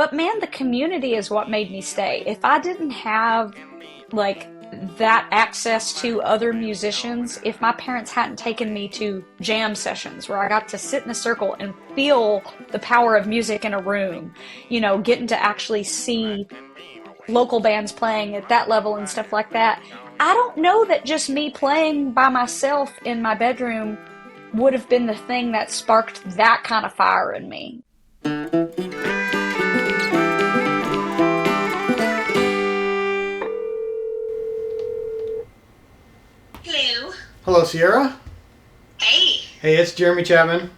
But man, the community is what made me stay. If I didn't have, like, that access to other musicians, if my parents hadn't taken me to jam sessions where I got to sit in a circle and feel the power of music in a room, you know, getting to actually see local bands playing at that level and stuff like that, I don't know that just me playing by myself in my bedroom would have been the thing that sparked that kind of fire in me. Hello, Sierra. Hey. Hey, it's Jeremy Chapman.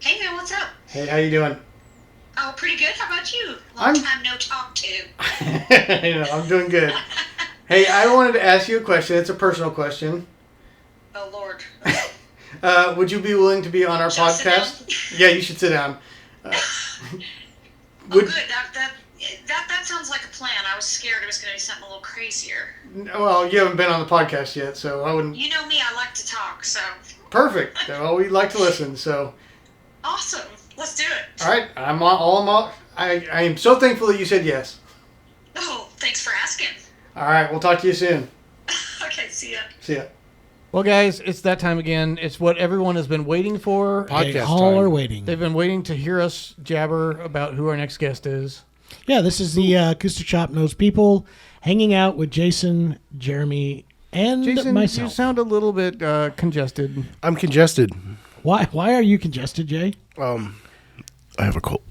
Hey, man, what's up? Hey, how you doing? Oh, pretty good. How about you? Long time no talk to. I'm doing good. Hey, I wanted to ask you a question. It's a personal question. Oh, Lord. Would you be willing to be on our podcast? Yeah, you should sit down. Good. That sounds like a plan. I was scared it was going to be something a little crazier. Well, you haven't been on the podcast yet, so I wouldn't... You know me, I like to talk, so... Perfect. Well, we'd like to listen, so... Awesome. Let's do it. All right. I am so thankful that you said yes. Oh, thanks for asking. All right. We'll talk to you soon. Okay, see ya. See ya. Well, guys, it's that time again. It's what everyone has been waiting for. They all are waiting. They've been waiting to hear us jabber about who our next guest is. Yeah, this is the Acoustic Shop Knows People, hanging out with Jason, Jeremy, and Jason, myself. you sound a little bit congested. I'm congested. Why are you congested, Jay? I have a cold.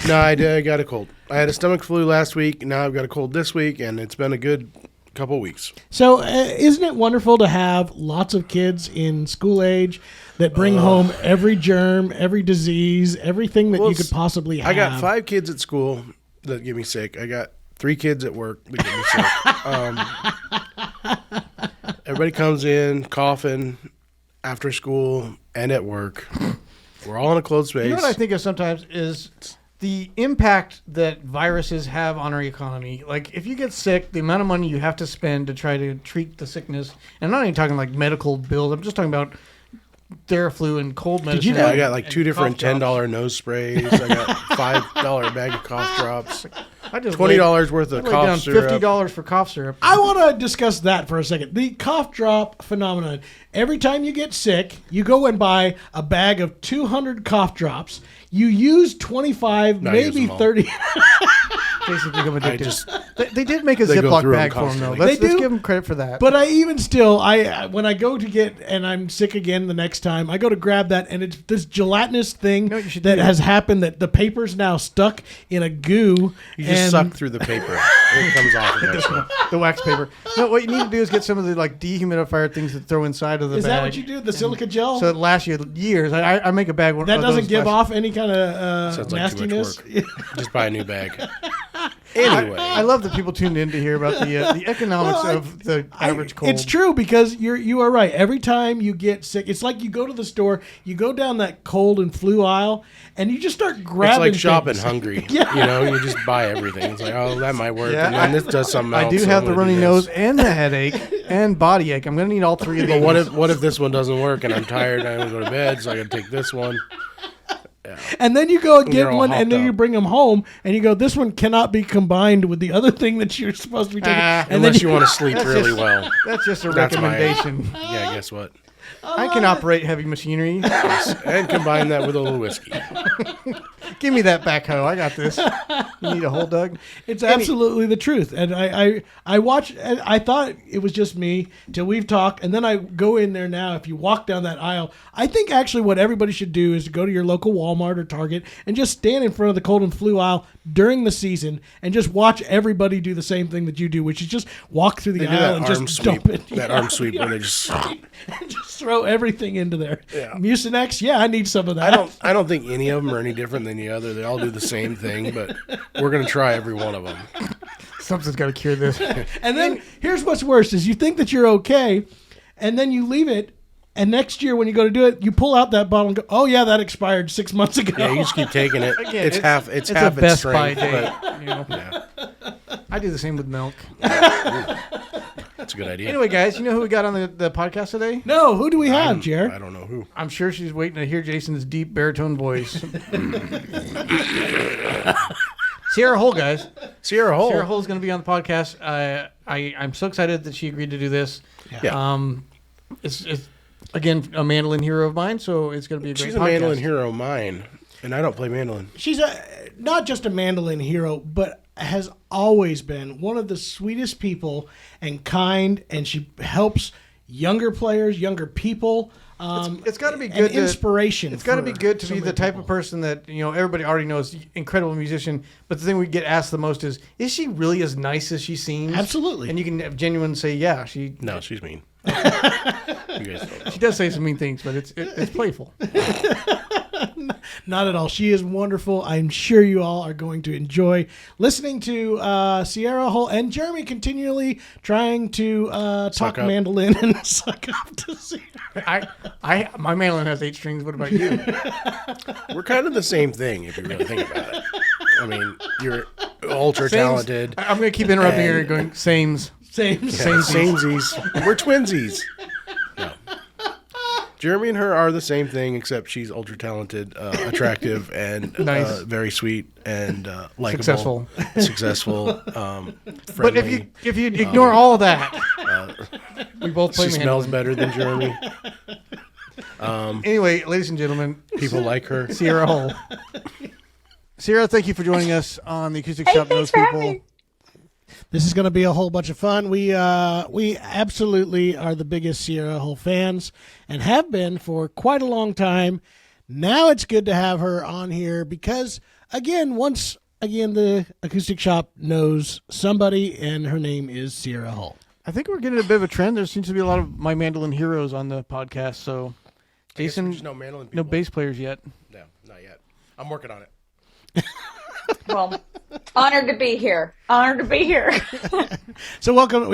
No, I got a cold. I had a stomach flu last week. Now I've got a cold this week, and it's been a good couple weeks. So isn't it wonderful to have lots of kids in school age that bring home every germ, every disease, everything that you could possibly have? I got 5 kids at school that get me sick. I got 3 kids at work that get me sick. Everybody comes in coughing after school and at work. We're all in a closed space. You know what I think of sometimes is the impact that viruses have on our economy. Like, if you get sick, the amount of money you have to spend to try to treat the sickness, and I'm not even talking like medical bills, I'm just talking about Theraflu and cold medicine. Did you know? I got like 2 different $10 nose sprays. I got $5 bag of cough drops. I just $20 worth of cough syrup. $50 for cough syrup. I want to discuss that for a second. The cough drop phenomenon. Every time you get sick, you go and buy a bag of 200 cough drops. You use 25, No, maybe use them all. 30. Basically become I addicted. just They did make a They go Ziploc through 'em bag for him, though. constantly. Let's They do? give him credit for that. But I even still, when I go to get, and I'm sick again the next time, I go to grab that, and it's this gelatinous thing know what you should that do? has happened, that the paper's now stuck in a goo. You just and suck through the paper. It comes off eventually. The wax paper. No, what you need to do is get some of the like dehumidifier things that throw inside of the Is bag. that what you do? The silica gel? So it lasts you years. I make a bag. that doesn't give off any kind of Sounds like too nastiness? much work. Just buy a new bag. Anyway. I love that people tuned in to hear about the economics of the average cold. It's true, because you are right. Every time you get sick, it's like you go to the store, you go down that cold and flu aisle, and you just start grabbing It's like shopping things. hungry. Yeah. You know, you just buy everything. It's like, oh, that might work. Yeah. And then this does something else. I do so have I'm the gonna do runny this. nose and the headache and body ache. I'm going to need all 3 of these. But what if this one doesn't work and I'm tired and I want to go to bed, so I got to take this one? And then you go and get You're all one, and hopped then you up. bring them home, and you go, this one cannot be combined with the other thing that you're supposed to be taking. and Unless then you want to sleep That's really just- well. That's just a That's my- recommendation. Yeah, guess what? I can operate heavy machinery. And combine that with a little whiskey. Give me that backhoe. I got this. You need a hole dug? It's absolutely the truth. And I watch, and I thought it was just me till we've talked, and then I go in there now. If you walk down that aisle, I think actually what everybody should do is to go to your local Walmart or Target and just stand in front of the cold and flu aisle during the season and just watch everybody do the same thing that you do, which is just walk through the They do aisle that and arm just sweep. dump it. That arm sweep where they just... and just throw everything into there. Yeah. Mucinex, yeah, I need some of that. I don't think any of them are any different than the other. They all do the same thing, but we're going to try every one of them. Something's got to cure this. And then here's what's worse is you think that you're okay, and then you leave it, and next year when you go to do it, you pull out that bottle and go, oh yeah, that expired 6 months ago. Yeah, you just keep taking it. Again, it's half it's half a Best its Buy strength. day. But, You know? yeah. I do the same with milk. That's a good idea. Anyway, guys, you know who we got on the podcast today? No, who do we have, Jer? I don't know who. I'm sure she's waiting to hear Jason's deep baritone voice. Sierra Hull, guys. Sierra Hull. Sierra Hull is going to be on the podcast. I'm so excited that she agreed to do this. Yeah. It's again a mandolin hero of mine, so it's going to be a great podcast. She's a mandolin hero of mine, and I don't play mandolin. She's not just a mandolin hero, but has always been one of the sweetest people and kind, and she helps younger players, younger people. It's got to be good. Inspiration. It's got to be good to be the type of person that everybody already knows, incredible musician. But the thing we get asked the most is she really as nice as she seems? Absolutely. And you can genuinely say, yeah, No, she's mean. You guys don't know. She does say some mean things, but it's playful. Not at all. She is wonderful. I'm sure you all are going to enjoy listening to Sierra Hull and Jeremy continually trying to talk up. mandolin and suck up to Sierra. My mandolin has 8 strings. What about you? We're kind of the same thing if you really think about it. I mean, you're ultra talented. I'm going to keep interrupting her and going, sames. Samesies. We're twinsies. No. Jeremy and her are the same thing, except she's ultra talented, attractive, and nice. Very sweet and likable, successful. Friendly. But if you ignore all that, we both play She mandolin. smells better than Jeremy. Anyway, ladies and gentlemen, People like her. Sierra Hull. Sierra, thank you for joining us on the Acoustic Shop Knows thanks for having People. me. This is going to be a whole bunch of fun. We absolutely are the biggest Sierra Hull fans and have been for quite a long time. Now it's good to have her on here because, once again, the Acoustic Shop knows somebody, and her name is Sierra Hull. I think we're getting a bit of a trend. There seems to be a lot of my mandolin heroes on the podcast. So, Jason, no mandolin people. no bass players yet. No, not yet. I'm working on it. Well, honored to be here. Honored to be here. So welcome to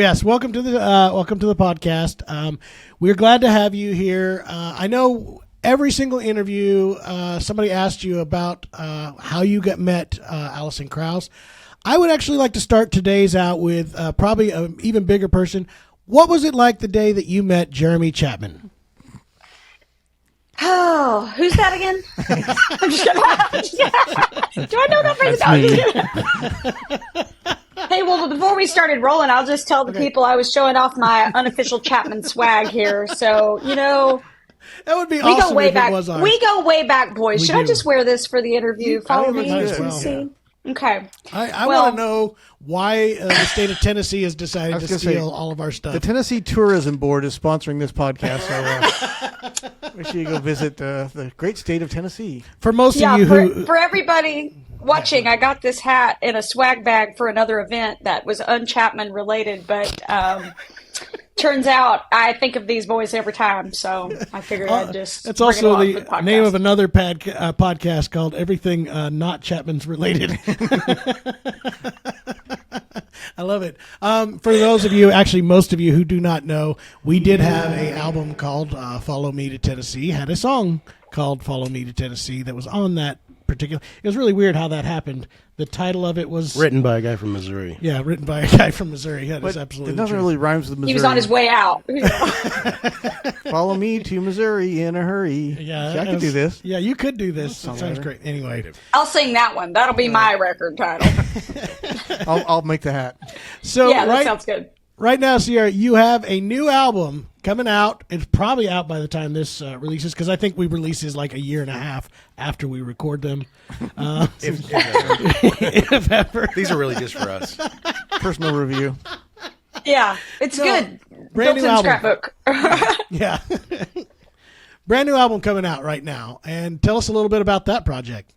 the podcast. We're glad to have you here. I know every single interview, somebody asked you about how you met Alison Krauss. I would actually like to start today's out with probably an even bigger person. What was it like the day that you met Jeremy Chapman? Oh, who's that again? I'm just kidding. Do I know that person? Hey, well, before we started rolling, I'll just tell the people I was showing off my unofficial Chapman swag here. So, That would be we awesome go way if back. it was ours. We go way back, boys. We Should I do. just wear this for the interview? Follow me. might as You well. see? Okay. I Well- want to know why the state of Tennessee has decided to gonna say, steal all of our stuff. The Tennessee Tourism Board is sponsoring this podcast, so make sure you go visit the great state of Tennessee. For most Yeah, of you for everybody watching, I got this hat in a swag bag for another event that was un-Chapman related, but turns out I think of these boys every time, so I figured I'd just That's bring it also along the for podcast. name of another podcast called Everything Not Chapman's Related. I love it. For those of you, actually most of you who do not know, we did have an album called Follow Me to Tennessee, had a song called Follow Me to Tennessee that was on that particular. It was really weird how that happened. The title of it was Written by a guy from Missouri. Yeah, written by a guy from Missouri. That is But absolutely it doesn't true. really rhymes with Missouri. He was on his way out. Follow me to Missouri in a hurry. Yeah, See, I could do this. Yeah, you could do this. That Songwriter. sounds great. Anyway, I'll sing that one. That'll be my record title. I'll make the hat. so Yeah, that right, sounds good. right now, Sierra, you have a new album coming out. It's probably out by the time this releases because I think we release this like a year and a half after we record them. If ever. These are really just for us. Personal review. Yeah, it's good. brand new Built-in album. scrapbook. Yeah. Brand new album coming out right now. And tell us a little bit about that project.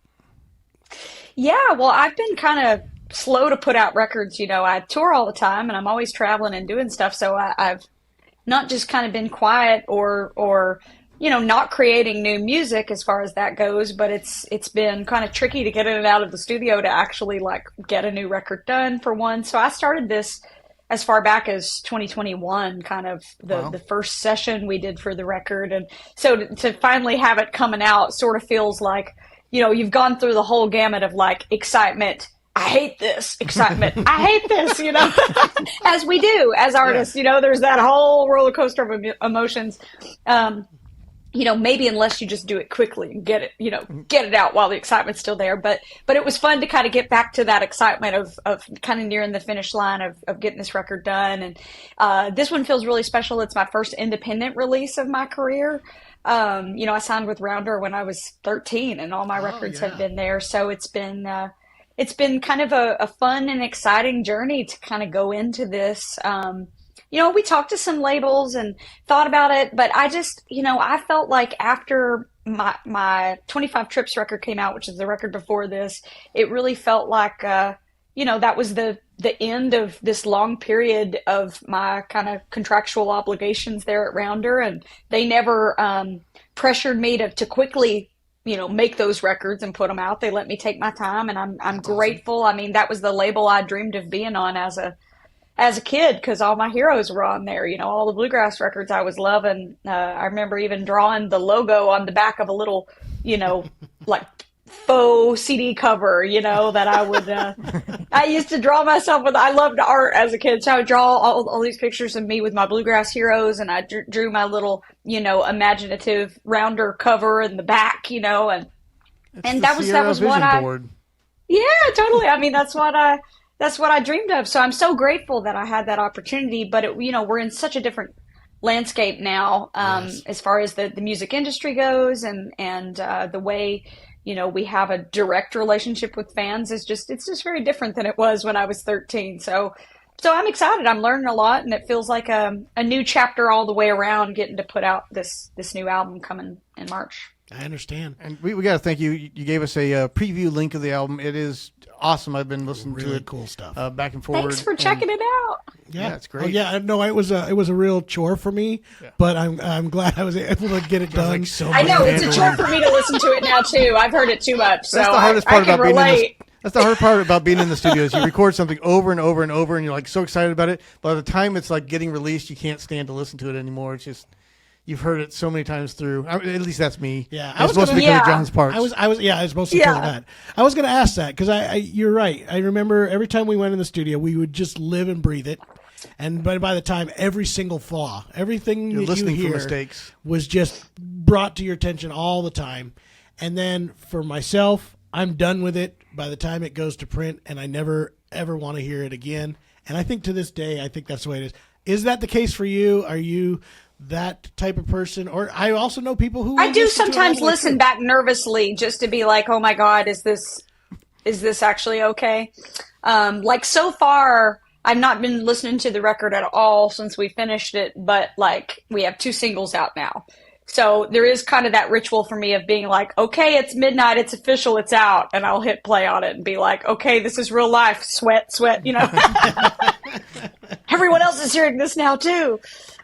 Yeah, well, I've been kind of slow to put out records. I tour all the time, and I'm always traveling and doing stuff. So I've not just kind of been quiet or not creating new music as far as that goes. But it's been kind of tricky to get in and out of the studio to actually get a new record done for one. So I started this as far back as 2021, kind of the first session we did for the record, and so to finally have it coming out sort of feels like. You've gone through the whole gamut of excitement I hate this excitement. I hate this, as we do as artists, there's that whole roller coaster of emotions. Maybe unless you just do it quickly and get it out while the excitement's still there. But it was fun to kind of get back to that excitement of kind of nearing the finish line of getting this record done. And this one feels really special. It's my first independent release of my career. I signed with Rounder when I was 13, and all my records have been there. So it's been kind of a fun and exciting journey to kind of go into this. We talked to some labels and thought about it, but I just, I felt like after my 25 Trips record came out, which is the record before this, it really felt like, that was the end of this long period of my kind of contractual obligations there at Rounder. And they never pressured me to quickly, make those records and put them out. They let me take my time, and I'm grateful. I mean, that was the label I dreamed of being on as a kid, because all my heroes were on there, all the Bluegrass records I was loving. I remember even drawing the logo on the back of a little, like faux CD cover, that I would, I used to draw myself with. I loved art as a kid, so I would draw all these pictures of me with my Bluegrass heroes, and I drew my little, imaginative Rounder cover in the back, and that was what yeah, totally. I mean, that's what I dreamed of. So I'm so grateful that I had that opportunity. But we're in such a different landscape now, as far as the music industry goes, and the way we have a direct relationship with fans it's just very different than it was when I was 13. So I'm excited. I'm learning a lot, and it feels like a new chapter all the way around, getting to put out this new album coming in March. I understand. And we got to thank you. You gave us a preview link of the album. It is awesome. I've been listening to it. Cool stuff. Back and forward. Thanks for checking it out. Yeah, it's great. Oh, yeah, no, it was a real chore for me, but I'm glad I was able to get it done. Like so I know it's a chore for me to listen to it now too. I've heard it too much, so that's the hardest part I can about being relate. that's the hard part about being in the studio is you record something over and over and over, and you're like so excited about it. By the time it's like getting released, you can't stand to listen to it anymore. It's just you've heard it so many times through. At least that's me. Yeah, I was supposed to be because of John's parts. I was mostly because of that. I was going to ask that because you're right. I remember every time we went in the studio, we would just live and breathe it. And by the time, every single flaw, everything You're that listening you for hear mistakes. was just brought to your attention all the time. And then for myself, I'm done with it by the time it goes to print, and I never, ever want to hear it again. And I think to this day, I think that's the way it is. Is that the case for you? Are you that type of person? Or I also know people who I do sometimes listen back nervously just to be like, oh my God, is this actually okay? Like so far, I've not been listening to the record at all since we finished it, but like we have 2 singles out now. So there is kind of that ritual for me of being like, okay, it's midnight, it's official, it's out. And I'll hit play on it and be like, okay, this is real life. Sweat, Everyone else is hearing this now too.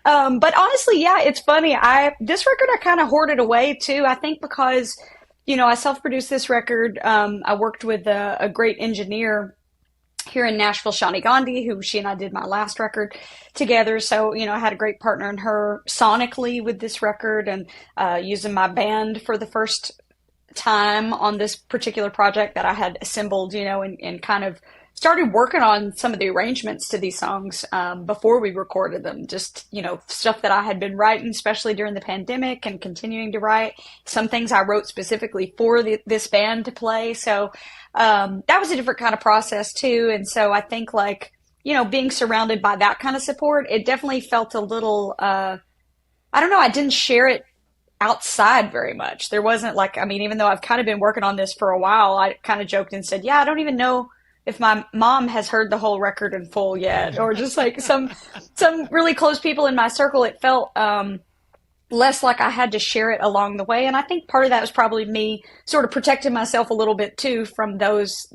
But honestly, yeah, it's funny. This record I kind of hoarded away too. I think because, I self-produced this record. I worked with a great engineer here in Nashville, Shani Gandhi, who she and I did my last record together. So, I had a great partner in her sonically with this record, and using my band for the first time on this particular project that I had assembled, and kind of started working on some of the arrangements to these songs before we recorded them. Just, stuff that I had been writing, especially during the pandemic, and continuing to write. Some things I wrote specifically for this band to play. So that was a different kind of process too. And so I think being surrounded by that kind of support, it definitely felt a little, I don't know, I didn't share it outside very much. There wasn't even though I've kind of been working on this for a while, I kind of joked and said, I don't even know if my mom has heard the whole record in full yet, or just like some really close people in my circle. It felt less like I had to share it along the way. And I think part of that was probably me sort of protecting myself a little bit too from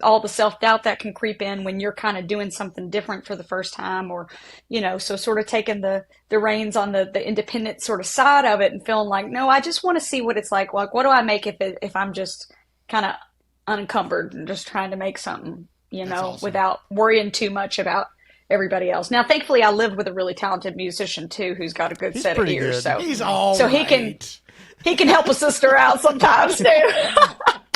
all the self-doubt that can creep in when you're kind of doing something different for the first time, or, so sort of taking the reins on the independent sort of side of it and feeling like, no, I just want to see what it's like. Like, what do I make if I'm just kind of unencumbered and just trying to make something, awesome, without worrying too much about everybody else. Now, thankfully, I live with a really talented musician too, who's got a good set of ears. Good. So he's all so right. he can help a sister out sometimes too.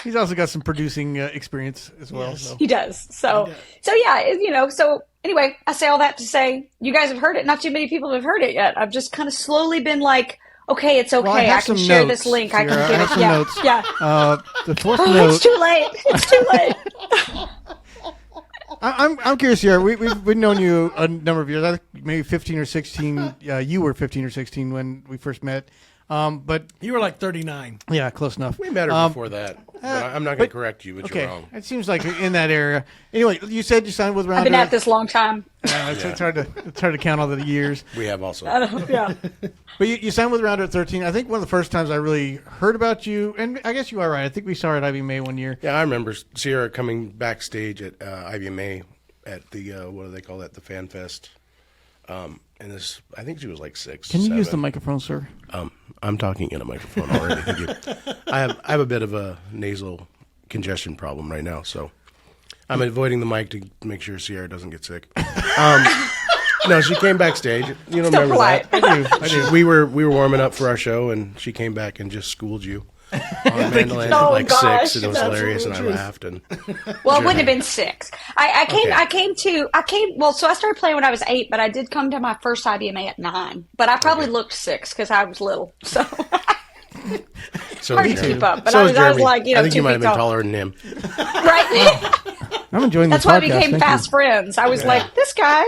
He's also got some producing experience as well. Yes. So. He does. So yeah, so anyway, I say all that to say you guys have heard it. Not too many people have heard it yet. I've just kind of slowly been like, okay, it's okay. Well, I have I can some share notes, this link. I Sierra. can I get have it. some Yeah. notes. Yeah. The fourth Oh, note. it's too late. It's too late. I'm curious here. We've known you a number of years. I think maybe 15 or 16. You were 15 or 16 when we first met. But You were like 39. yeah, close enough. We met her before that. But I'm not going to correct you, but Okay, you're wrong. it seems like in that area. Anyway, you said you signed with Rounder. I've been at this long time. It's hard to count all the years. We have also. Yeah. But you signed with Rounder at 13. I think one of the first times I really heard about you, and I guess you are right. I think we saw her at Ivy May one year. Yeah, I remember Sierra coming backstage at IVMA at the, what do they call that, the Fan Fest. And this, I think she was like 6. Can you 7. use the microphone, sir? I'm talking in a microphone already. Thank you. I have a bit of a nasal congestion problem right now, so I'm avoiding the mic to make sure Sierra doesn't get sick. No, she came backstage. You don't Still remember polite. that? I do. We were warming up for our show, and she came back and just schooled you on mandolin at Oh, like gosh, 6, and it was that's hilarious, and I true. laughed. And Well, it wouldn't have been 6. I came. Well, so I started playing when I was 8, but I did come to my first IBMA at 9. But I probably looked 6 because I was little. So so hard is to Jeremy. keep up. But So I is was Jeremy. like, I think 2 you might have feet been tall. taller than him. Right. I'm enjoying That's this why podcast. we became Thank fast you. friends. I was like, this guy.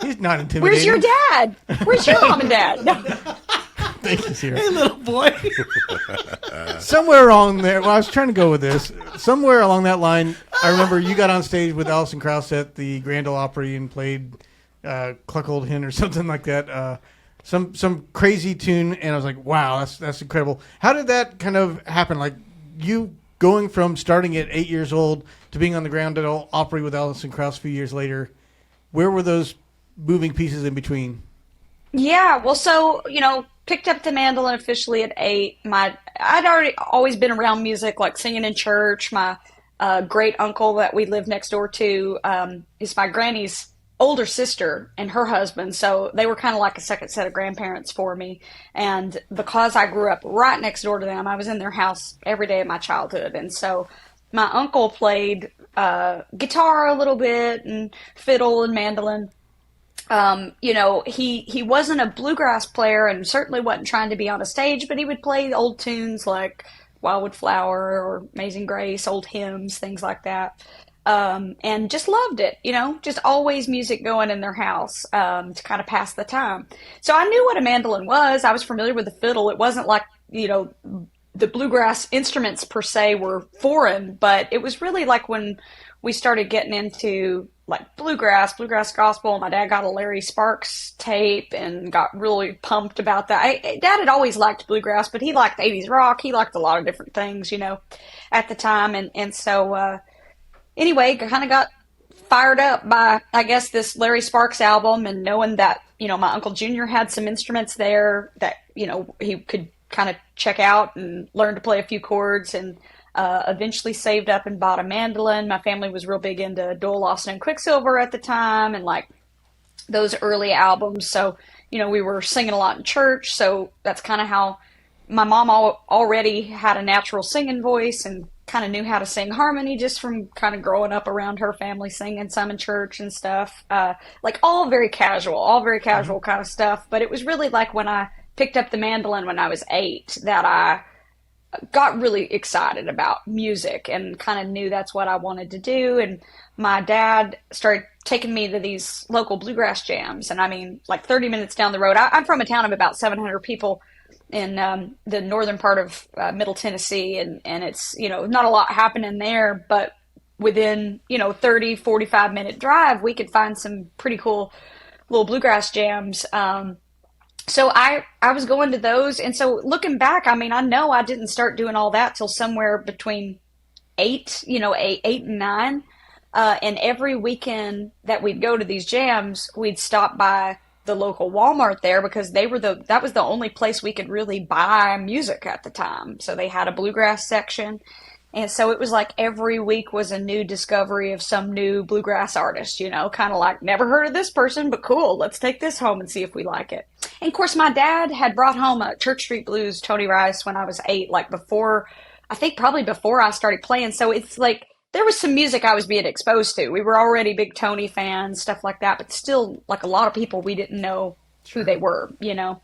He's not intimidating. Where's your dad? Where's your mom and dad? No. Thank you, Sierra. Hey, little boy. Somewhere along there, well, I was trying to go with this. Somewhere along that line, I remember you got on stage with Alison Krauss at the Grand Ole Opry and played Cluck Old Hen or something like that. Some crazy tune, and I was like, wow, that's incredible. How did that kind of happen? Like you going from starting at 8 years old to being on the Grand Ole Opry with Alison Krauss a few years later. Where were those moving pieces in between? Yeah, well, so, picked up the mandolin officially at 8. I'd already always been around music, like singing in church. My great uncle that we lived next door to is my granny's older sister and her husband. So they were kind of like a second set of grandparents for me. And because I grew up right next door to them, I was in their house every day of my childhood. And so my uncle played guitar a little bit and fiddle and mandolin. He wasn't a bluegrass player and certainly wasn't trying to be on a stage, but he would play old tunes like Wildwood Flower or Amazing Grace, old hymns, things like that. And just loved it, just always music going in their house, to kind of pass the time. So I knew what a mandolin was. I was familiar with the fiddle. It wasn't like, the bluegrass instruments per se were foreign, but it was really like when we started getting into like bluegrass gospel. My dad got a Larry Sparks tape and got really pumped about that. Dad had always liked bluegrass, but he liked 80s rock. He liked a lot of different things, at the time. And so, anyway, kind of got fired up by, I guess, this Larry Sparks album and knowing that, my Uncle Junior had some instruments there that, he could kind of check out and learn to play a few chords, and eventually saved up and bought a mandolin. My family was real big into Doyle Lawson and Quicksilver at the time and like those early albums. So, we were singing a lot in church. So that's kind of how my mom already had a natural singing voice and kind of knew how to sing harmony just from kind of growing up around her family singing some in church and stuff. Like all very casual kind of stuff. But it was really like when I picked up the mandolin when I was 8 that I got really excited about music and kind of knew that's what I wanted to do. And my dad started taking me to these local bluegrass jams. And I mean, like 30 minutes down the road, I'm from a town of about 700 people in the northern part of Middle Tennessee. And it's, not a lot happening there, but within, 30, 45-minute drive, we could find some pretty cool little bluegrass jams. So I was going to those. And so looking back, I mean, I know I didn't start doing all that till somewhere between 8 and 9. And every weekend that we'd go to these jams, we'd stop by the local Walmart there because that was the only place we could really buy music at the time. So they had a bluegrass section. And so it was like every week was a new discovery of some new bluegrass artist, kind of like never heard of this person, but cool. Let's take this home and see if we like it. And of course, my dad had brought home a Church Street Blues, Tony Rice, when I was 8, like before I think probably before I started playing. So it's like there was some music I was being exposed to. We were already big Tony fans, stuff like that, but still, like a lot of people, we didn't know who they were, you know.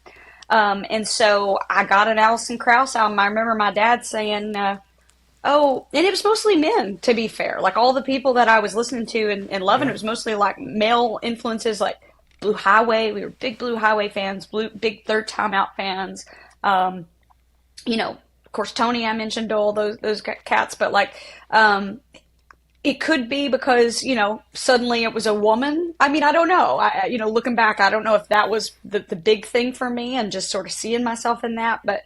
And so I got an Alison Krauss album. I remember my dad saying, oh, and it was mostly men, to be fair. Like all the people that I was listening to and loving, it was mostly like male influences, like Blue Highway. We were big Blue Highway fans, big Third Time Out fans. You know, of course, Tony, I mentioned all those cats, but like, it could be because, you know, suddenly it was a woman. I mean, I don't know. You know, looking back, I don't know if that was the big thing for me and just sort of seeing myself in that. But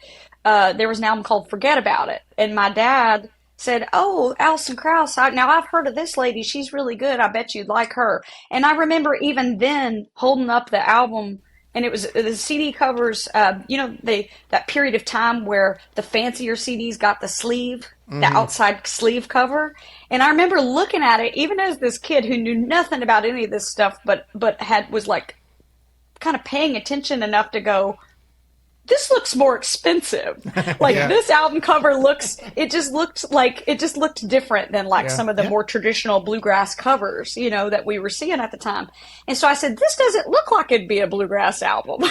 there was an album called Forget About It. And my dad said, oh, Alison Krauss, now I've heard of this lady. She's really good. I bet you'd like her. And I remember even then holding up the album, and it was the CD covers, you know, that period of time where the fancier CDs got the sleeve, the outside sleeve cover. And I remember looking at it, even as this kid who knew nothing about any of this stuff, but was like kind of paying attention enough to go, this looks more expensive. Like this album cover it just looked different than like some of the more traditional bluegrass covers, you know, that we were seeing at the time. And so I said, this doesn't look like it'd be a bluegrass album.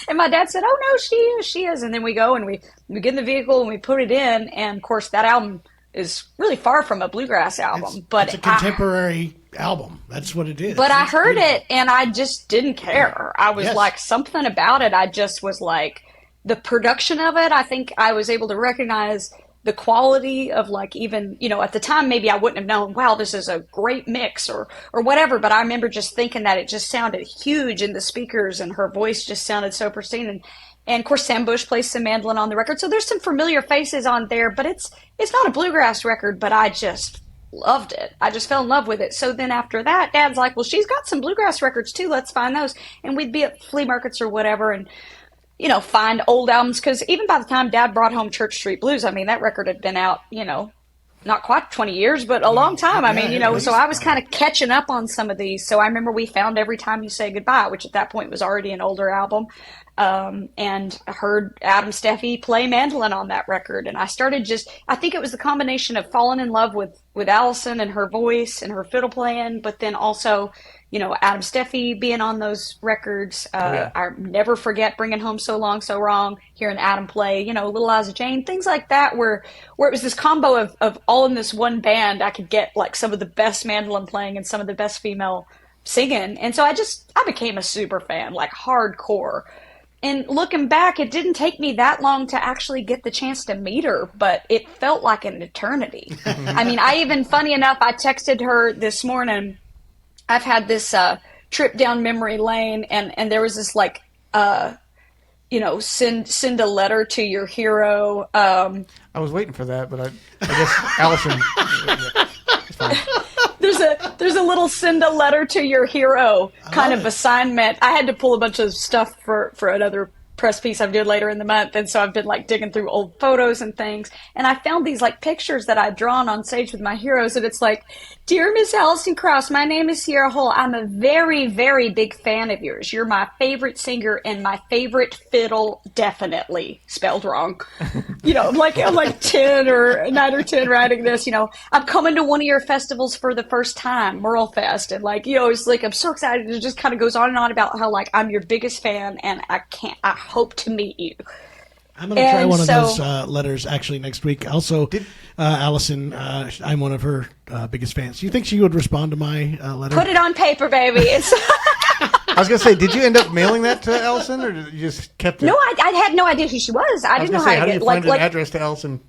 And my dad said, oh no, she is. And then we go and we get in the vehicle and we put it in. And of course that album is really far from a bluegrass album, but it's a contemporary album. That's what it is. But I heard it and I just didn't care. I was like, something about it. I just was like, the production of it, I think I was able to recognize the quality of like, even, you know, at the time, maybe I wouldn't have known, wow, this is a great mix or whatever. But I remember just thinking that it just sounded huge in the speakers and her voice just sounded so pristine. And of course, Sam Bush plays some mandolin on the record. So there's some familiar faces on there, but it's not a bluegrass record, but I just loved it. I just fell in love with it. So then after that, Dad's like, well, she's got some bluegrass records too. Let's find those. And we'd be at flea markets or whatever and, you know, find old albums. Because even by the time Dad brought home Church Street Blues, I mean, that record had been out, you know, not quite 20 years, but a long time. I mean, you know, so I was kind of catching up on some of these. So I remember we found Every Time You Say Goodbye, which at that point was already an older album. And I heard Adam Steffi play mandolin on that record. And I started I think it was the combination of falling in love with Alison and her voice and her fiddle playing, but then also, you know, Adam Steffi being on those records. I never forget Bringing Home So Long, So Wrong, hearing Adam play, you know, Little Liza Jane, things like that, where it was this combo of all in this one band. I could get like some of the best mandolin playing and some of the best female singing. And so I became a super fan, like hardcore. And looking back, it didn't take me that long to actually get the chance to meet her, but it felt like an eternity. I mean, funny enough, I texted her this morning. I've had this trip down memory lane, and there was this like, you know, send a letter to your hero. I was waiting for that, but I guess Alison. It's fine. There's a little send a letter to your hero kind of assignment. I had to pull a bunch of stuff for another press piece I'm doing later in the month, and so I've been like digging through old photos and things, and I found these like pictures that I'd drawn on stage with my heroes, and it's like, dear Miss Alison Krauss, my name is Sierra Hull. I'm a very, very big fan of yours. You're my favorite singer and my favorite fiddle, definitely spelled wrong. You know, I'm like 10 or 9 or 10 writing this, you know, I'm coming to one of your festivals for the first time, Merle Fest, and like, you know, it's like, I'm so excited. It just kind of goes on and on about how like, I'm your biggest fan and I hope to meet you. I'm going to try one of those letters actually next week. Also, Alison, I'm one of her biggest fans. Do you think she would respond to my letter? Put it on paper, baby. I was going to say, did you end up mailing that to Alison, or did you just kept it? No, I had no idea who she was. I didn't know how to get. How do you find an like address to Alison?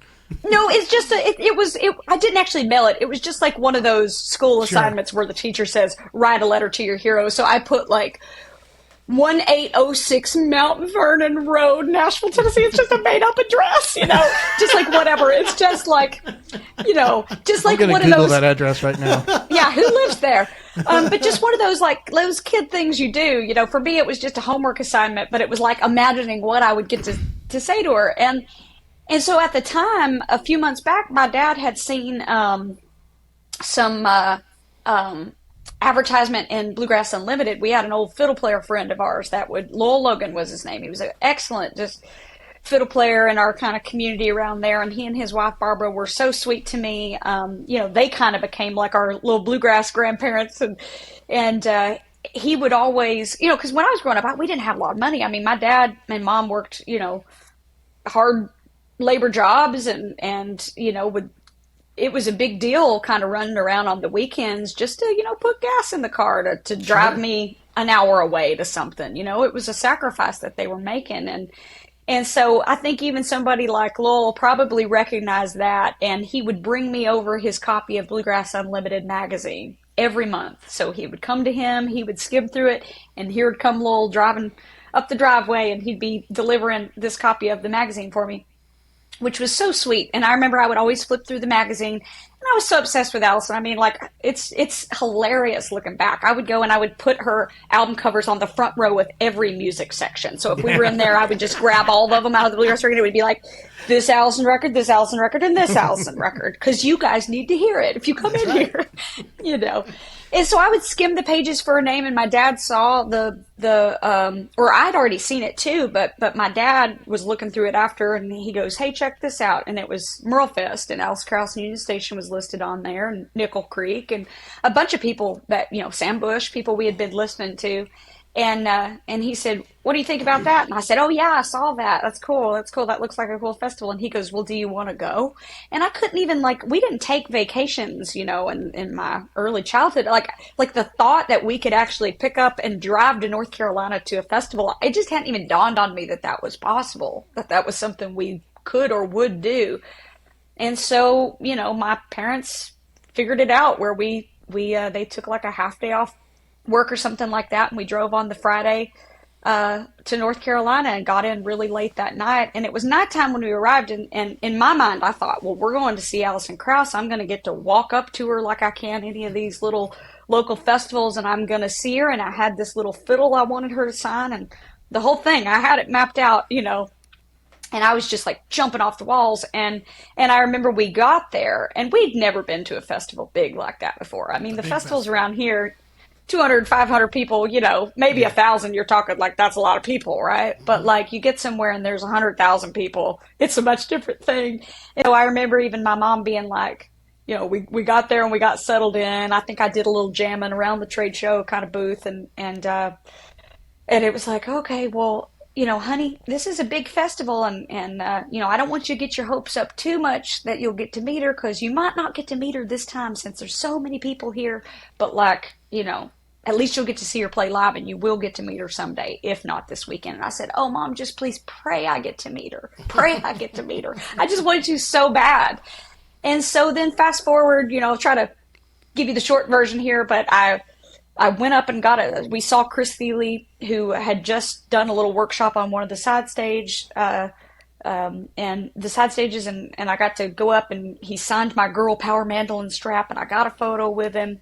No, it's just I didn't actually mail it. It was just like one of those school assignments where the teacher says, write a letter to your hero. So I put like 1806 Mount Vernon Road, Nashville, Tennessee. It's just a made-up address, you know, just like whatever. It's just like, you know, just like one of Google those. that address right now. Yeah, who lives there? But just one of those like those kid things you do. You know, for me, it was just a homework assignment, but it was like imagining what I would get to say to her. And so at the time, a few months back, my dad had seen some advertisement in Bluegrass Unlimited. We had an old fiddle player friend of ours Lowell Logan was his name. He was an excellent, just fiddle player in our kind of community around there, and he and his wife Barbara were so sweet to me. They kind of became like our little bluegrass grandparents, and he would always, because when I was growing up, we didn't have a lot of money. I mean, my dad and mom worked, hard labor jobs, and it was a big deal kind of running around on the weekends just to, put gas in the car to drive me an hour away to something. It was a sacrifice that they were making. And so I think even somebody like Lowell probably recognized that, and he would bring me over his copy of Bluegrass Unlimited magazine every month. So he would come to him, he would skim through it, and here would come Lowell driving up the driveway, and he'd be delivering this copy of the magazine for me, which was so sweet. And I remember I would always flip through the magazine, and I was so obsessed with Alison. I mean, like, it's hilarious looking back. I would go and I would put her album covers on the front row of every music section. So if we were in there, I would just grab all of them out of the Bluegrass record. It would be like, this Alison record, and this Alison record, because you guys need to hear it if you come in here, And so I would skim the pages for her name, and my dad saw or I'd already seen it too, but my dad was looking through it after, and he goes, "Hey, check this out." And it was Merlefest, and Alice Krauss and Union Station was listed on there, and Nickel Creek, and a bunch of people that, Sam Bush, people we had been listening to. And he said, "What do you think about that?" And I said, "Oh yeah, I saw that. That's cool. That looks like a cool festival." And he goes, "Well, do you want to go?" And I couldn't even, we didn't take vacations, in my early childhood. Like the thought that we could actually pick up and drive to North Carolina to a festival, it just hadn't even dawned on me that was possible, that was something we could or would do. And so, my parents figured it out where they took like a half day off work or something like that, and we drove on the Friday to North Carolina and got in really late that night. And it was nighttime when we arrived, and in my mind I thought, well, we're going to see Alison Krauss. I'm going to get to walk up to her like I can any of these little local festivals, and I'm going to see her. And I had this little fiddle I wanted her to sign, and the whole thing, I had it mapped out, and I was just like jumping off the walls. And I remember we got there, and we'd never been to a festival big like that before. I mean, the festivals around here, 200, 500 people, maybe 1,000, you're talking like that's a lot of people, right? But like you get somewhere and there's 100,000 people, it's a much different thing. And so I remember even my mom being like, we got there and we got settled in. I think I did a little jamming around the trade show kind of booth, and it was like, okay, well, honey, this is a big festival, and I don't want you to get your hopes up too much that you'll get to meet her, because you might not get to meet her this time since there's so many people here, but at least you'll get to see her play live, and you will get to meet her someday, if not this weekend. And I said, "Oh, Mom, just please pray I get to meet her. Pray I get to meet her. I just wanted to so bad." And so then fast forward, I'll try to give you the short version here, but I went up and we saw Chris Thiele, who had just done a little workshop on one of the side stage, and the side stages, and I got to go up, and he signed my girl power mandolin strap, and I got a photo with him.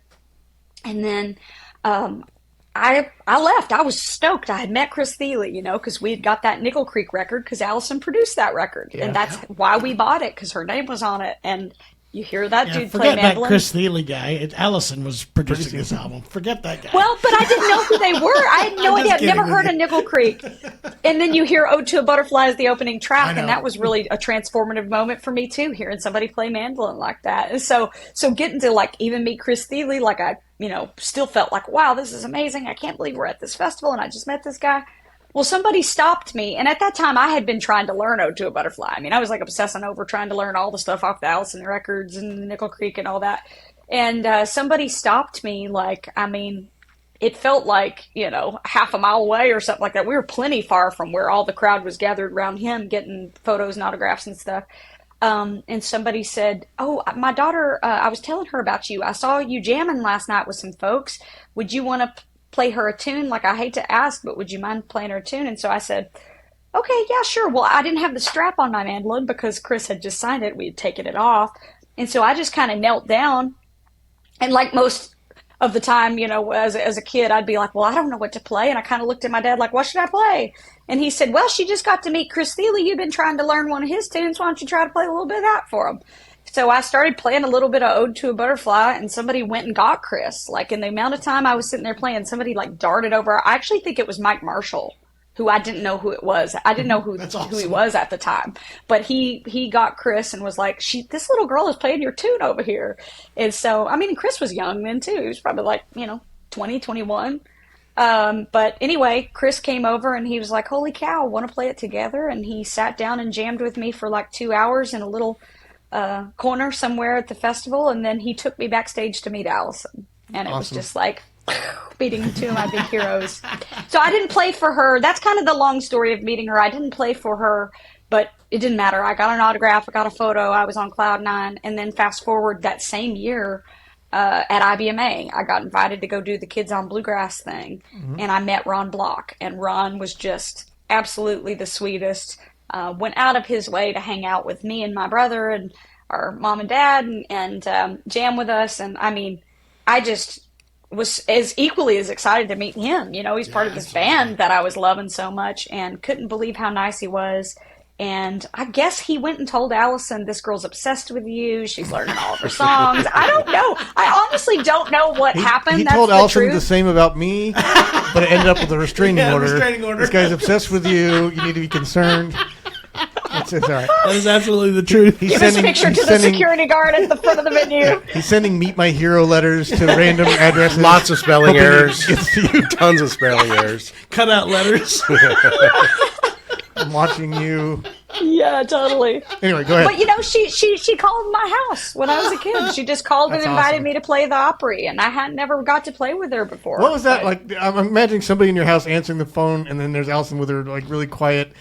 And then I left. I was stoked. I had met Chris Thiele, because we had got that Nickel Creek record because Alison produced that record. Yeah. And that's why we bought it, because her name was on it. And you hear that dude play mandolin. Forget that Chris Thiele guy. Alison was producing this album. Forget that guy. Well, but I didn't know who they were. I had no idea. I'd never heard of Nickel Creek. And then you hear "Ode to a Butterfly" as the opening track, and that was really a transformative moment for me too, hearing somebody play mandolin like that. And so getting to even meet Chris Thiele, I still felt like, wow, this is amazing. I can't believe we're at this festival and I just met this guy. Well, somebody stopped me, and at that time I had been trying to learn "Ode to a Butterfly." I mean, I was obsessing over trying to learn all the stuff off the Alison records and Nickel Creek and all that. And somebody stopped me, it felt like, half a mile away or something like that. We were plenty far from where all the crowd was gathered around him getting photos and autographs and stuff. And somebody said, "Oh, my daughter, I was telling her about you. I saw you jamming last night with some folks. Would you want to play her a tune? I hate to ask, but would you mind playing her a tune?" And so I said, "Okay, yeah, sure." Well, I didn't have the strap on my mandolin because Chris had just signed it. We had taken it off. And so I just kind of knelt down. And like most of the time, as a kid, I'd be like, "Well, I don't know what to play." And I kind of looked at my dad like, "What should I play?" And he said, "Well, she just got to meet Chris Thiele. You've been trying to learn one of his tunes. Why don't you try to play a little bit of that for him?" So I started playing a little bit of "Ode to a Butterfly," and somebody went and got Chris. In the amount of time I was sitting there playing, somebody darted over. I actually think it was Mike Marshall who I didn't know who it was. I didn't know who he was at the time. But he got Chris and was like, this little girl is playing your tune over here. And so, I mean, Chris was young then too. He was probably like, 20, 21. But anyway, Chris came over and he was like, holy cow, want to play it together? And he sat down and jammed with me for like 2 hours in a little corner somewhere at the festival. And then he took me backstage to meet Alison. And it was just like beating two of my big heroes. So I didn't play for her. That's kind of the long story of meeting her. I didn't play for her, but it didn't matter. I got an autograph. I got a photo. I was on cloud nine. And then fast forward that same year, at IBMA, I got invited to go do the Kids on Bluegrass thing, and I met Ron Block, and Ron was just absolutely the sweetest. Went out of his way to hang out with me and my brother and our mom and dad, and jam with us. And I mean, I just was as equally as excited to meet him. He's part of this band that I was loving so much, and couldn't believe how nice he was. And I guess he went and told Alison, this girl's obsessed with you. She's learning all of her songs. I don't know. I honestly don't know what happened. He That's told the Alison truth. the same about me, but it ended up with a restraining order. Restraining order. This guy's obsessed with you. You need to be concerned. It's all right. That is absolutely the truth. Give his picture to the security guard at the front of the venue. He's sending Meet My Hero letters to random addresses. Lots of spelling hoping it errors. gets to you. Tons of spelling errors. Cut out letters. I'm watching you. Yeah, totally. Anyway, go ahead. But she called my house when I was a kid. She just called and invited awesome. me to play the Opry, and I had never got to play with her before. What was that like? I'm imagining somebody in your house answering the phone, and then there's Alison with her like really quiet,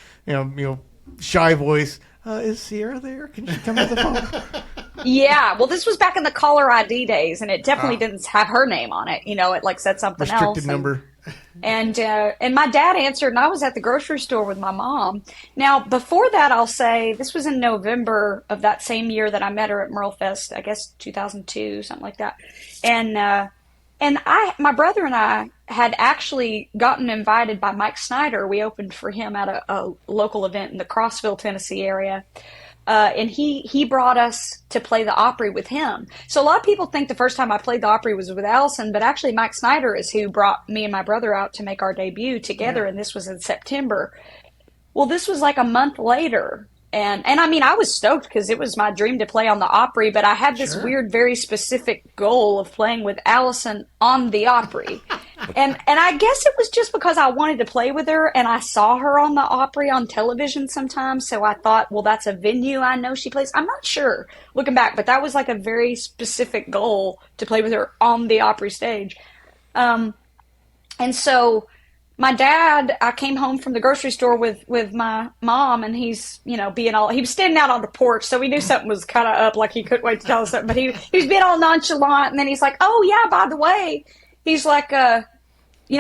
shy voice. Is Sierra there? Can she come to the phone? Yeah, well, this was back in the caller ID days, and it definitely didn't have her name on it. It like said something else. Restricted number. And my dad answered, and I was at the grocery store with my mom. Now, before that, I'll say this was in November of that same year that I met her at Merlefest, I guess 2002, something like that. And my brother and I had actually gotten invited by Mike Snyder. We opened for him at a local event in the Crossville, Tennessee area. And he brought us to play the Opry with him. So a lot of people think the first time I played the Opry was with Alison, but actually Mike Snyder is who brought me and my brother out to make our debut together, and this was in September. Well, this was like a month later. And I mean, I was stoked because it was my dream to play on the Opry, but I had this weird, very specific goal of playing with Alison on the Opry. And I guess it was just because I wanted to play with her, and I saw her on the Opry on television sometimes, so I thought, well, that's a venue I know she plays. I'm not sure, looking back, but that was like a very specific goal to play with her on the Opry stage. And so my dad, I came home from the grocery store with my mom, and he's, he was standing out on the porch, so we knew something was kind of up, like he couldn't wait to tell us something, but he was being all nonchalant, and then he's like, oh, yeah, by the way, he's like,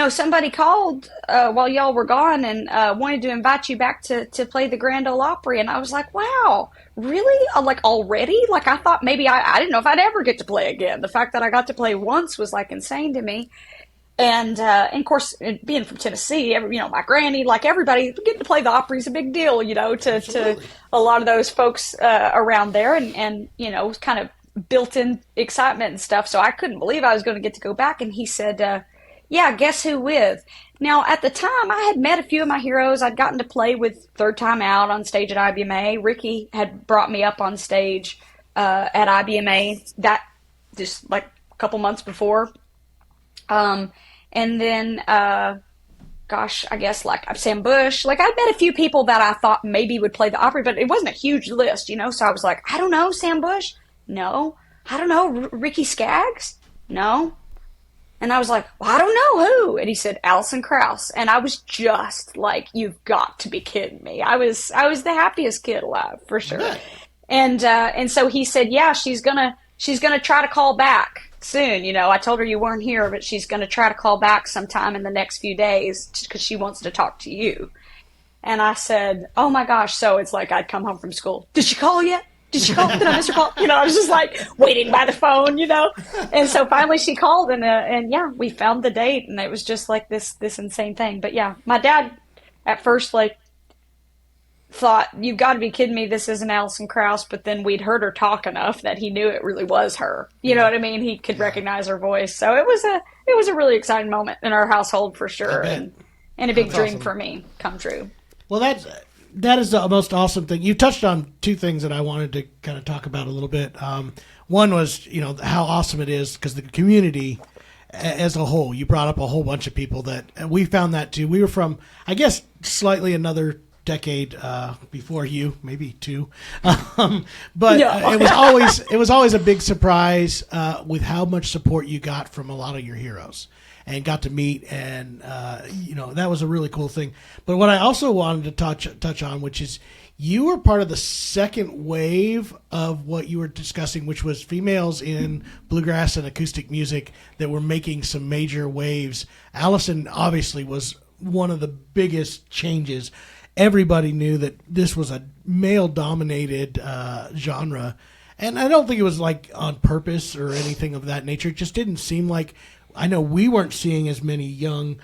somebody called while y'all were gone and wanted to invite you back to play the Grand Ole Opry. And I was like, wow, really? Like already? Like I thought maybe I didn't know if I'd ever get to play again. The fact that I got to play once was like insane to me. And of course, being from Tennessee, my granny, like everybody, getting to play the Opry is a big deal, to a lot of those folks around there. And it was kind of built-in excitement and stuff. So I couldn't believe I was going to get to go back. And he said, yeah, guess who with? Now, at the time, I had met a few of my heroes. I'd gotten to play with Third Time Out on stage at IBMA. Ricky had brought me up on stage at IBMA that just like a couple months before. And then, I guess like Sam Bush. Like I'd met a few people that I thought maybe would play the Opry, but it wasn't a huge list, So I was like, I don't know, Sam Bush? No. I don't know, Ricky Skaggs? No. And I was like, well, I don't know who. And he said, Alison Krauss. And I was just like, you've got to be kidding me. I was the happiest kid alive, for sure. And so he said, yeah, she's gonna try to call back soon. I told her you weren't here, but she's gonna try to call back sometime in the next few days because she wants to talk to you. And I said, oh my gosh. So it's like I'd come home from school. Did she call yet? Did she call? Did I miss her call? I was just like waiting by the phone, And so finally she called, and yeah, we found the date, and it was just like this insane thing. But yeah, my dad at first like thought, you've got to be kidding me, this isn't Alison Krauss. But then we'd heard her talk enough that he knew it really was her. You know what I mean? He could recognize her voice. So it was a really exciting moment in our household for sure. And and a big That's dream awesome. for me come true. Well, that is the most awesome thing. You touched on two things that I wanted to kind of talk about a little bit. One was, how awesome it is because the community as a whole. You brought up a whole bunch of people that and we found that too. We were from, I guess, slightly another decade before you, maybe two, but Yeah. it was always a big surprise with how much support you got from a lot of your heroes. And got to meet, and that was a really cool thing. But what I also wanted to touch on, which is you were part of the second wave of what you were discussing, which was females in bluegrass and acoustic music that were making some major waves. Alison obviously was one of the biggest changes. Everybody knew that this was a male-dominated genre, and I don't think it was like on purpose or anything of that nature. It just didn't seem like. I know we weren't seeing as many young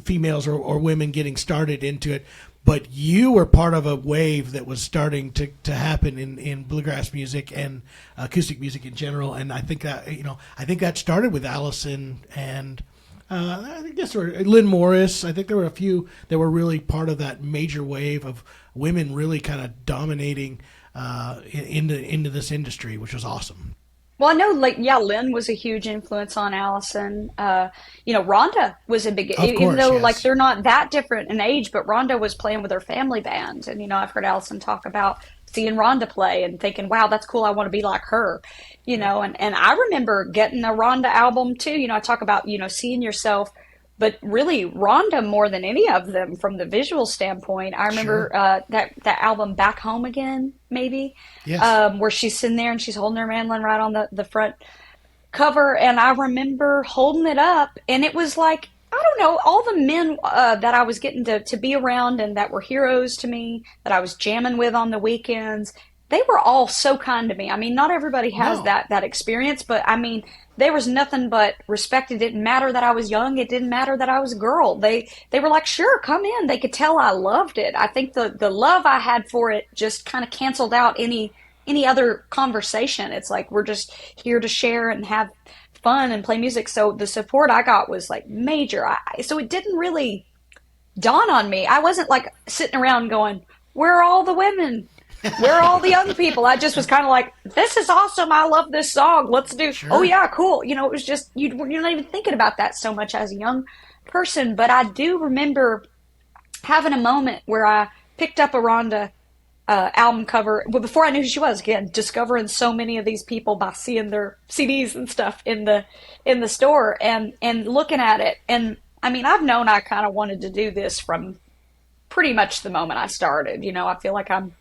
females or women getting started into it, but you were part of a wave that was starting to happen in bluegrass music and acoustic music in general. And I think that started with Alison and I guess Lynn Morris. I think there were a few that were really part of that major wave of women really kind of dominating into this industry, which was awesome. Well, I know, Lynn was a huge influence on Allison. Rhonda was a big, Of even course, though yes. they're not that different in age, but Rhonda was playing with her family band, and I've heard Allison talk about seeing Rhonda play and thinking, wow, that's cool. I want to be like her, and I remember getting a Rhonda album too. I talk about seeing yourself. But really, Rhonda more than any of them from the visual standpoint. I remember that album Back Home Again, maybe, Yes. where she's sitting there and she's holding her mandolin right on the front cover. And I remember holding it up, and it was like, I don't know, all the men that I was getting to be around and that were heroes to me, that I was jamming with on the weekends, they were all so kind to me. I mean, not everybody has No. that experience, but I mean, there was nothing but respect. It didn't matter that I was young. It didn't matter that I was a girl. They were like, sure, come in. They could tell I loved it. I think the love I had for it just kind of canceled out any other conversation. It's like, we're just here to share and have fun and play music. So the support I got was like major. So it didn't really dawn on me. I wasn't like sitting around going, where are all the women? Where are all the young people? I just was kind of like, this is awesome. I love this song. Let's do. Sure. Oh yeah, cool. It was just you're not even thinking about that so much as a young person. But I do remember having a moment where I picked up a Rhonda album cover. Well, before I knew who she was, again, discovering so many of these people by seeing their CDs and stuff in the store and looking at it. And I mean, I've known I kind of wanted to do this from pretty much the moment I started. I feel like I'm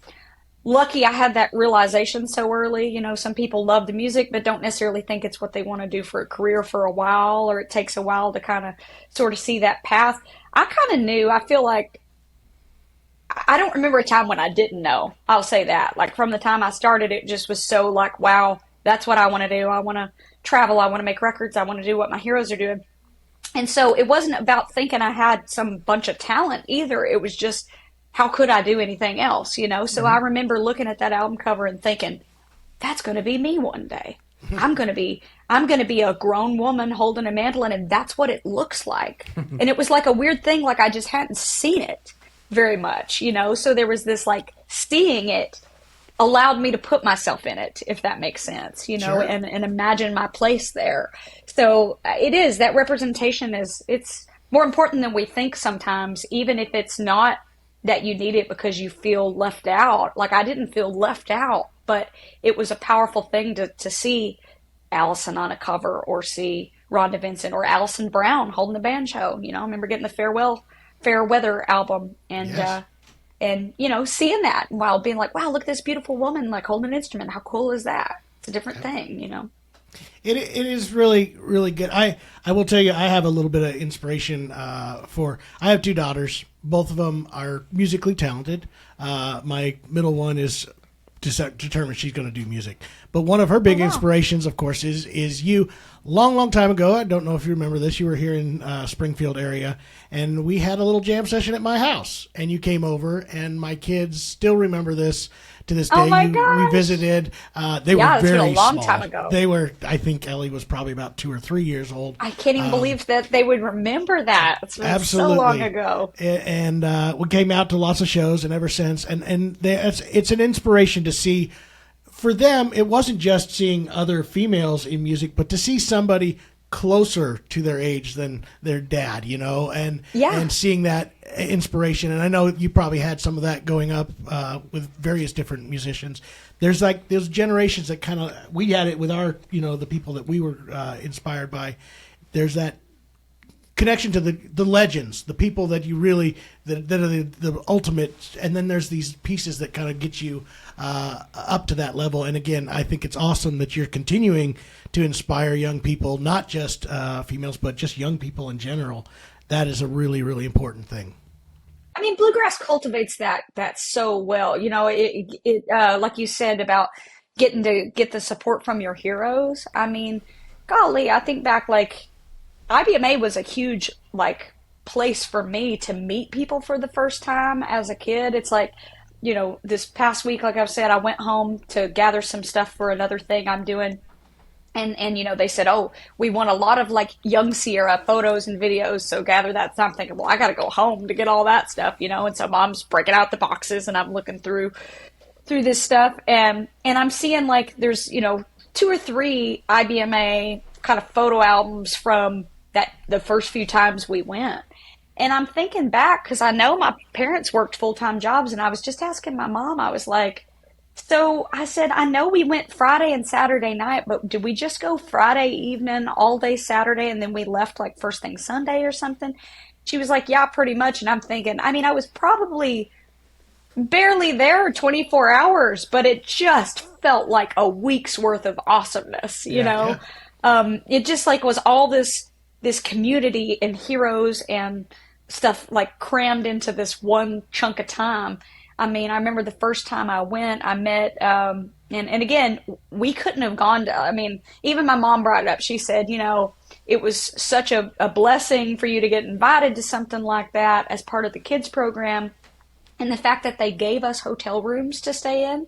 lucky I had that realization so early. Some people love the music, but don't necessarily think it's what they want to do for a career for a while, or it takes a while to kind of sort of see that path. I kind of knew. I feel like I don't remember a time when I didn't know. I'll say that. Like from the time I started, it just was so like, wow, that's what I want to do. I want to travel. I want to make records. I want to do what my heroes are doing. And so it wasn't about thinking I had some bunch of talent either. It was just, how could I do anything else, So Mm-hmm. I remember looking at that album cover and thinking, that's going to be me one day. I'm going to be a grown woman holding a mandolin, and that's what it looks like. And it was like a weird thing, like I just hadn't seen it very much, So there was this like seeing it allowed me to put myself in it, if that makes sense, Sure. and imagine my place there. So it is, that representation it's more important than we think sometimes, even if it's not that you need it because you feel left out. Like I didn't feel left out, but it was a powerful thing to see Alison on a cover, or see Rhonda Vincent or Alison Brown holding the banjo. I remember getting the Fair Weather album and Yes. and seeing that while being like, wow, look at this beautiful woman like holding an instrument. How cool is that? It's a different thing. It is really, really good. I will tell you, I have a little bit of inspiration I have two daughters. Both of them are musically talented. My middle one is determined she's going to do music. But one of her big wow. inspirations, of course, is you. Long time ago, I don't know if you remember this, you were here in Springfield area, and we had a little jam session at my house. And you came over, and my kids still remember this to this Oh day. my We gosh. visited. They Yeah, were it's been very a long small. time ago. They were, I think Ellie was probably about 2 or 3 years old. I can't even believe that they would remember that. It's been Absolutely. so long ago. And we came out to lots of shows, and ever since, it's an inspiration to see. For them, it wasn't just seeing other females in music, but to see somebody closer to their age than their dad, and seeing that inspiration. And I know you probably had some of that going up with various different musicians. There's like those generations that kind of, we had it with our, the people that we were inspired by. There's that connection to the legends, the people that you really that are the ultimate, and then there's these pieces that kind of get you up to that level. And again, I think it's awesome that you're continuing to inspire young people, not just females, but just young people in general. That is a really, really important thing. I mean, bluegrass cultivates that so well. It like you said about getting to get the support from your heroes. I mean, golly, I think back, like IBMA was a huge place for me to meet people for the first time as a kid. It's like, this past week, like I've said, I went home to gather some stuff for another thing I'm doing. And they said, oh, we want a lot of young Sierra photos and videos, so gather that. So I'm thinking, well, I got to go home to get all that stuff, and so mom's breaking out the boxes and I'm looking through this stuff. And I'm seeing there's, 2 or 3 IBMA kind of photo albums from the first few times we went. And I'm thinking back, because I know my parents worked full-time jobs, and I was just asking my mom, I was like, so I said, I know we went Friday and Saturday night, but did we just go Friday evening, all day Saturday, and then we left first thing Sunday or something? She was like, yeah, pretty much. And I'm thinking, I mean, I was probably barely there 24 hours, but it just felt like a week's worth of awesomeness, you know? Yeah. It just was all this community and heroes and stuff crammed into this one chunk of time. I mean, I remember the first time I went, I met, and again, we couldn't have gone to, I mean, even my mom brought it up. She said, it was such a blessing for you to get invited to something like that as part of the kids program. And the fact that they gave us hotel rooms to stay in.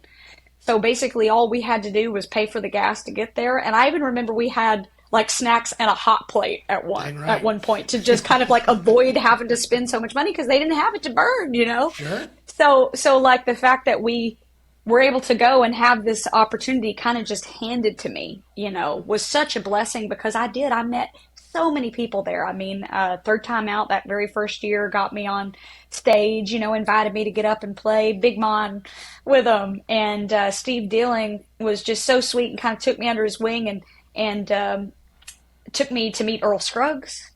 So basically all we had to do was pay for the gas to get there. And I even remember we had snacks and a hot plate at one point to just kind of avoid having to spend so much money, because they didn't have it to burn, Sure. So the fact that we were able to go and have this opportunity kind of just handed to me, was such a blessing, because I met so many people there. I mean, third time out, that very first year, got me on stage, invited me to get up and play Big Mon with them. And Steve Dealing was just so sweet and kind of took me under his wing and took me to meet Earl Scruggs.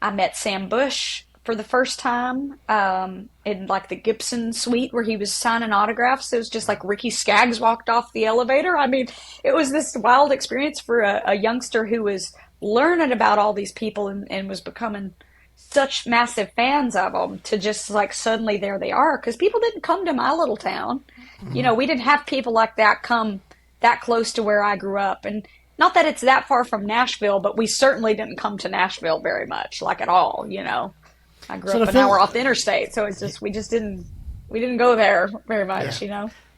I met Sam Bush for the first time in the Gibson suite where he was signing autographs. It was just Ricky Skaggs walked off the elevator. I mean, it was this wild experience for a youngster who was learning about all these people and was becoming such massive fans of them, to just suddenly there they are, because people didn't come to my little town. Mm-hmm. We didn't have people like that come that close to where I grew up. And not that it's that far from Nashville, but we certainly didn't come to Nashville very much, at all, I grew up an hour off the interstate, so it's just we didn't go there very much,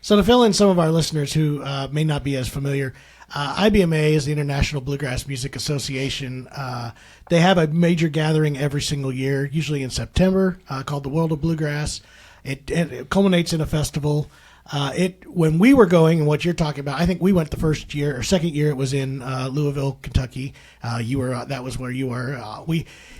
So to fill in some of our listeners who may not be as familiar, IBMA is the International Bluegrass Music Association. They have a major gathering every single year, usually in September, called the World of Bluegrass. It culminates in a festival. When we were going, and what you're talking about, I think we went the first year or second year. It was in Louisville, Kentucky. That was where you were.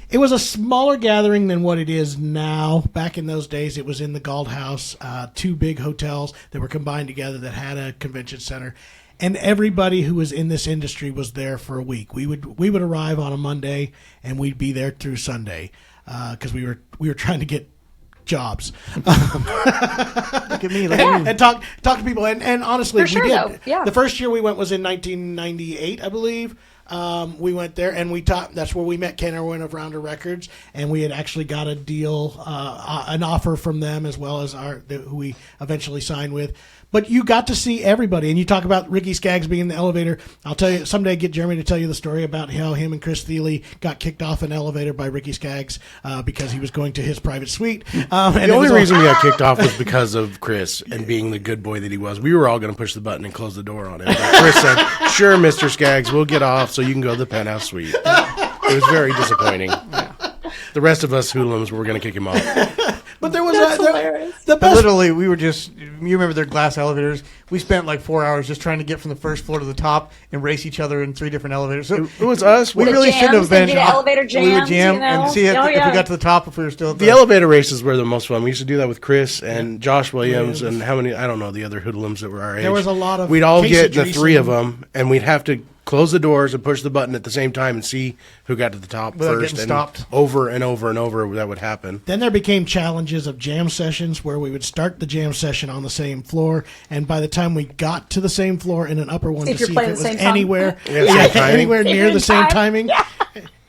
It was a smaller gathering than what it is now. Back in those days, it was in the Galt House, 2 big hotels that were combined together that had a convention center, and everybody who was in this industry was there for a week. We would arrive on a Monday, and we'd be there through Sunday, because we were trying to get jobs. Look at me. And talk to people. And honestly, we did. Yeah. The first year we went was in 1998, I believe. We went there and we taught. That's where we met Ken Irwin of Rounder Records, and we had actually got a deal, an offer from them as well as who we eventually signed with. But you got to see everybody, and you talk about Ricky Skaggs being in the elevator. I'll tell you someday. Get Jeremy to tell you the story about how him and Chris Thiele got kicked off an elevator by Ricky Skaggs because he was going to his private suite. The only reason we got kicked off was because of Chris and being the good boy that he was. We were all going to push the button and close the door on him. But Chris said, "Sure, Mr. Skaggs, we'll get off so you can go to the penthouse suite." It was very disappointing. The rest of us hoodlums were going to kick him off. But there was hilarious. The best. Literally, we were just, you remember their glass elevators? We spent like 4 hours just trying to get from the first floor to the top and race each other in 3 different elevators. So It was us. we The really jams, shouldn't have they been. do the elevator We would jams, jam you know? and see if, Oh, if yeah. we got to the top, if we were still at The elevator races were the most fun. We used to do that with Chris and Josh Williams and how many, I don't know, the other hoodlums that were our age. There was a lot of We'd all Casey get in the 3 of Dreesen. them, and we'd have to close the doors and push the button at the same time and see who got to the top Without first. getting And stopped. over and over and over that would happen. Then there became challenges of jam sessions where we would start the jam session on the same floor, and by the time we got to the same floor in an upper one See if to you're see if playing it the was same song. anywhere, Yeah, same timing. anywhere near the same timing.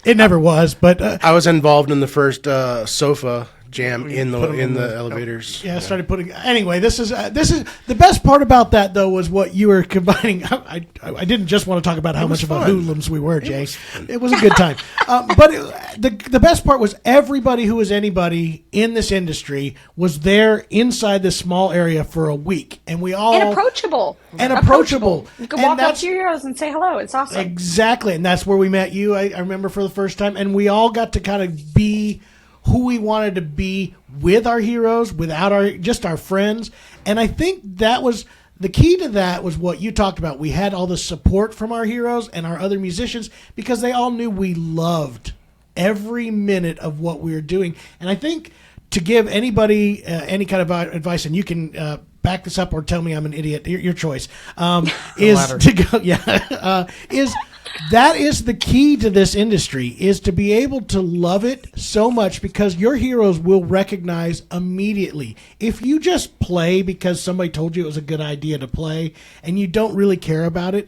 It never was, but I was involved in the first sofa jam in put 'em in the the- elevators. yeah, I started putting. Anyway, this is the best part about that though was what you were combining. I didn't just want to talk about how much of a fun. hoodlums we were, Jay. It was a good time. But the best part was everybody who was anybody in this industry was there inside this small area for a week, and we all And approachable. And approachable. You can And walk up that's- to your heroes and say hello. It's awesome. Exactly, and that's where we met you. I remember for the first time, and we all got to kind of be who we wanted to be with our heroes, without our friends. And I think that was the key to that was what you talked about. We had all the support from our heroes and our other musicians because they all knew we loved every minute of what we were doing. And I think to give anybody any kind of advice, and you can back this up or tell me I'm an idiot, your choice, is latter. to go, that is the key to this industry, is to be able to love it so much because your heroes will recognize immediately. If you just play because somebody told you it was a good idea to play and you don't really care about it,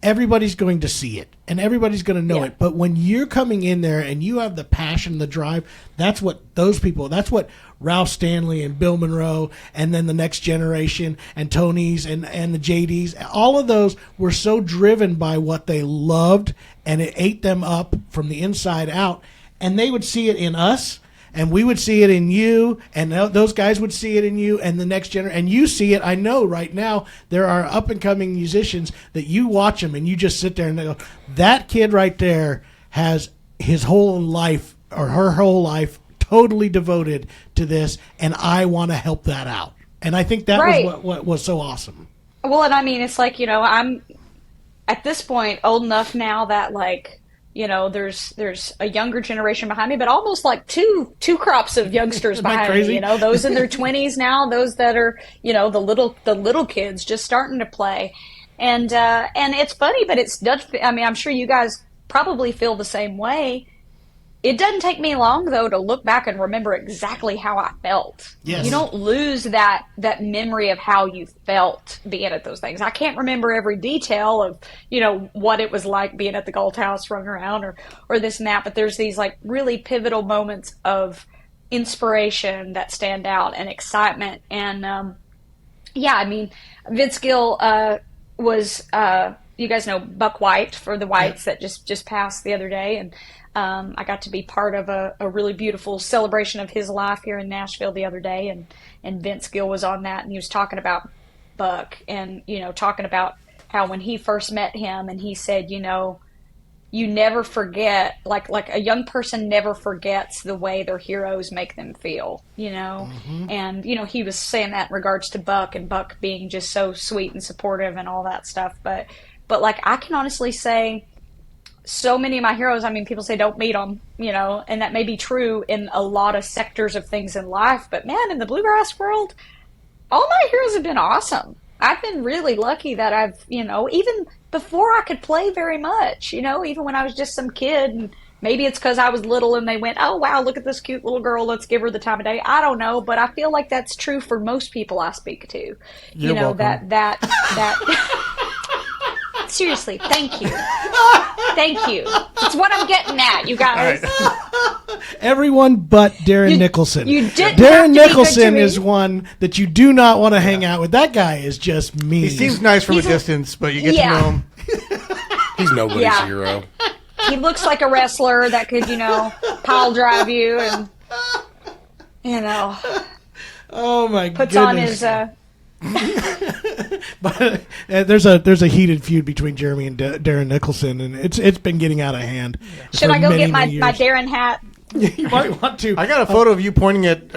everybody's going to see it and everybody's going to know it. But when you're coming in there and you have the passion, the drive, that's what that's what Ralph Stanley and Bill Monroe and then the next generation and Tony's and the JD's, all of those were so driven by what they loved, and it ate them up from the inside out. And they would see it in us, and we would see it in you, and those guys would see it in you, and the next generation. And you see it. I know right now there are up and coming musicians that you watch them, and you just sit there and they go, "That kid right there has his whole life or her whole life totally devoted to this, and I want to help that out." And I think that Right. was what was so awesome. Well, and I mean, it's like, I'm at this point old enough now that like, there's a younger generation behind me, but almost like two crops of youngsters Isn't that behind crazy? me, those in their 20s now, those that are, the little kids just starting to play. And it's funny, but I'm sure you guys probably feel the same way. It doesn't take me long, though, to look back and remember exactly how I felt. Yes. You don't lose that memory of how you felt being at those things. I can't remember every detail of, what it was like being at the Gold House running around or this and that, but there's these, like, really pivotal moments of inspiration that stand out and excitement. And, Vince Gill was, you guys know Buck White for the Whites that just passed the other day, and I got to be part of a really beautiful celebration of his life here in Nashville the other day, and Vince Gill was on that, and he was talking about Buck and, talking about how when he first met him, and he said, you never forget, like a young person never forgets the way their heroes make them feel, and, he was saying that in regards to Buck, and Buck being just so sweet and supportive and all that stuff. But like, I can honestly say, so many of my heroes, people say don't meet them, and that may be true in a lot of sectors of things in life, but man, in the bluegrass world, all my heroes have been awesome. I've been really lucky that I've, even before I could play very much, even when I was just some kid, and maybe it's because I was little and they went, "Oh wow, look at this cute little girl, let's give her the time of day." I don't know, but I feel like that's true for most people I speak to. You're welcome. that seriously, thank you. Thank you. It's what I'm getting at, you guys. Everyone but Darren Nicholson. You didn't Darren have to be good to Nicholson me. is one that you do not want to hang out with. That guy is just mean. He seems nice from a distance, but you get to know him. He's nobody's Yeah. hero. He looks like a wrestler that could, pile drive you and, Oh my puts goodness. on his, But there's a heated feud between Jeremy and Darren Nicholson, and it's been getting out of hand. should for I go many, get my many years. Darren hat? You might want to. I got a photo of you pointing at.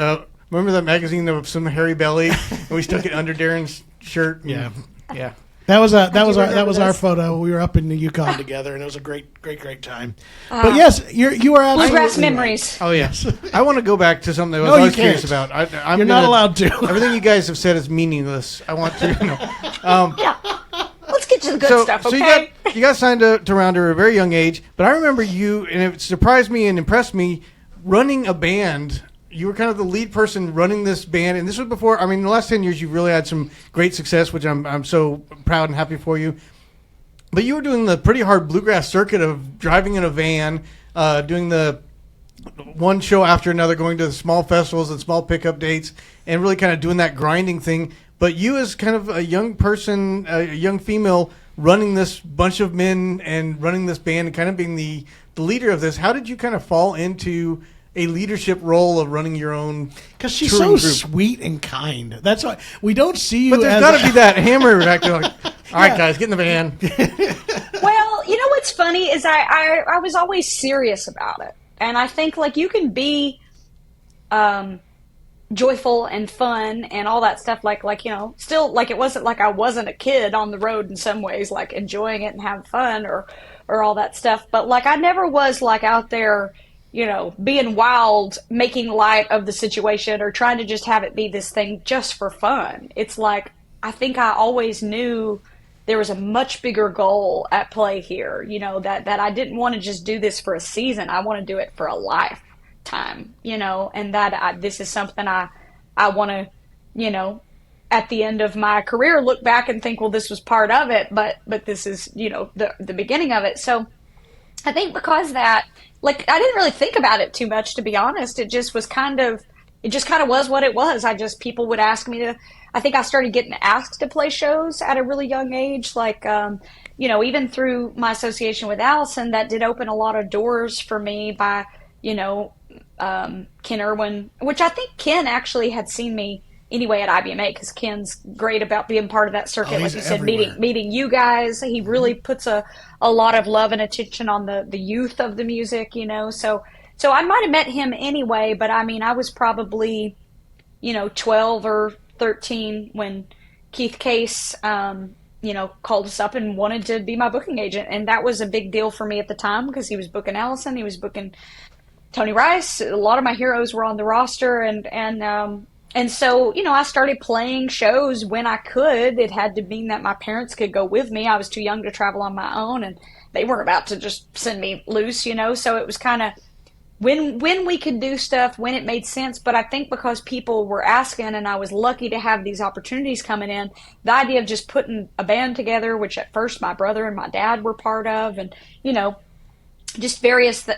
Remember that magazine of some hairy belly, and we stuck it under Darren's shirt. Yeah. Yeah. That was our remember our this. photo. We were up in the Yukon together, and it was a great time. But yes, you are absolutely Bluegrass right. memories. Oh yes. I want to go back to something I was No, you always curious can't. about. I'm You're not allowed to. Everything you guys have said is meaningless. I want to. Let's get to the good stuff, okay? So you got signed to Rounder at a very young age, but I remember you, and it surprised me and impressed me, running a band. You were kind of the lead person running this band, and this was before. I mean, in the last 10 years, you've really had some great success, which I'm so proud and happy for you. But you were doing the pretty hard bluegrass circuit of driving in a van, doing the one show after another, going to the small festivals and small pickup dates, and really kind of doing that grinding thing. But you, as kind of a young person, a young female, running this bunch of men and running this band and kind of being the leader of this, how did you kind of fall into a leadership role of running your own? Because she's so touring group? sweet and kind. That's why we don't see you. But there's as got to be that hammer back there, like, all right, guys, get in the van. Well, you know what's funny is I was always serious about it. And I think, you can be joyful and fun and all that stuff, still, it wasn't like I wasn't a kid on the road in some ways, enjoying it and having fun or all that stuff. But, I never was, out there, being wild, making light of the situation or trying to just have it be this thing just for fun. It's I think I always knew there was a much bigger goal at play here, that I didn't want to just do this for a season. I want to do it for a lifetime, and that this is something I want to, at the end of my career, look back and think, well, this was part of it, but this is, the beginning of it. So I think because that, I didn't really think about it too much, to be honest. It just was it just kind of was what it was. People would ask me to, I think I started getting asked to play shows at a really young age. Even through my association with Alison, that did open a lot of doors for me by, Ken Irwin, which I think Ken actually had seen me anyway at IBMA, because Ken's great about being part of that circuit. Like you said, meeting you guys. He really puts a lot of love and attention on the youth of the music, So I might have met him anyway, but I mean, I was probably, 12 or 13 when Keith Case, called us up and wanted to be my booking agent. And that was a big deal for me at the time, because he was booking Alison, he was booking Tony Rice. A lot of my heroes were on the roster, and so, I started playing shows when I could. It had to mean that my parents could go with me. I was too young to travel on my own, and they weren't about to just send me loose, So it was kind of when we could do stuff, when it made sense. But I think because people were asking, and I was lucky to have these opportunities coming in, the idea of just putting a band together, which at first my brother and my dad were part of, and, just various,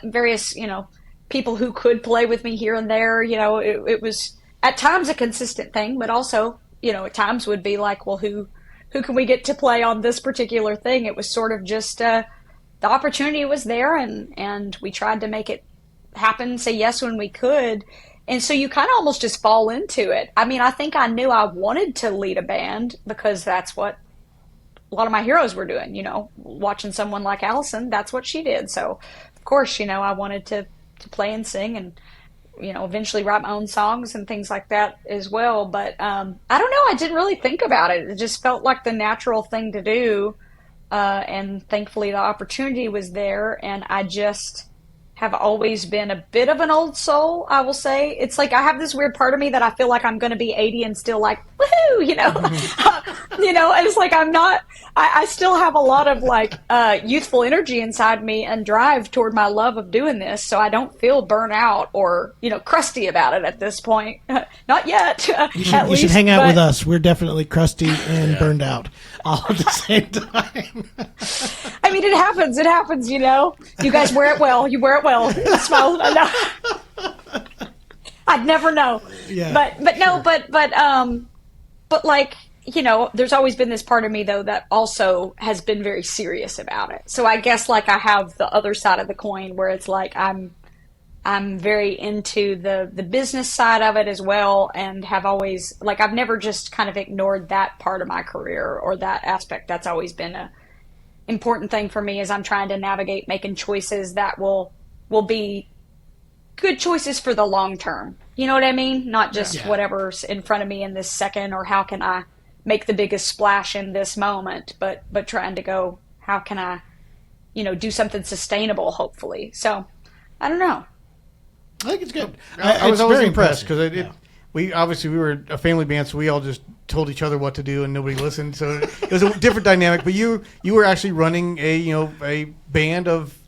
people who could play with me here and there, it was at times a consistent thing, but also, at times would be like, well, who can we get to play on this particular thing? It was sort of just, the opportunity was there, and we tried to make it happen, say yes when we could. And so you kind of almost just fall into it. I mean, I think I knew I wanted to lead a band because that's what a lot of my heroes were doing, watching someone like Alison, that's what she did. So of course, I wanted to play and sing and, eventually write my own songs and things like that as well. But I don't know, I didn't really think about it. It just felt like the natural thing to do. And thankfully the opportunity was there, and I just have always been a bit of an old soul, I will say. It's I have this weird part of me that I feel like I'm going to be 80 and still like, woohoo, and it's like I still have a lot of like youthful energy inside me and drive toward my love of doing this, so I don't feel burnt out or crusty about it at this point. Not yet. You should hang out with us. We're definitely crusty and burned out all at the same time. I mean, it happens. It happens. You guys wear it well. You wear it well. Smile. I'd never know. Yeah. But like, there's always been this part of me though that also has been very serious about it. So I guess like I have the other side of the coin where it's like I'm very into the business side of it as well, and have always like I've never just kind of ignored that part of my career or that aspect. That's always been a important thing for me as I'm trying to navigate making choices that will be good choices for the long term. You know what I mean? Not just whatever's in front of me in this second, or how can I make the biggest splash in this moment, but trying to go, how can I, do something sustainable, hopefully. So, I don't know. I think it's good. I was It's always very impressed because impressive. we were a family band, so we all just told each other what to do and nobody listened. So it was a different dynamic. But you were actually running a band of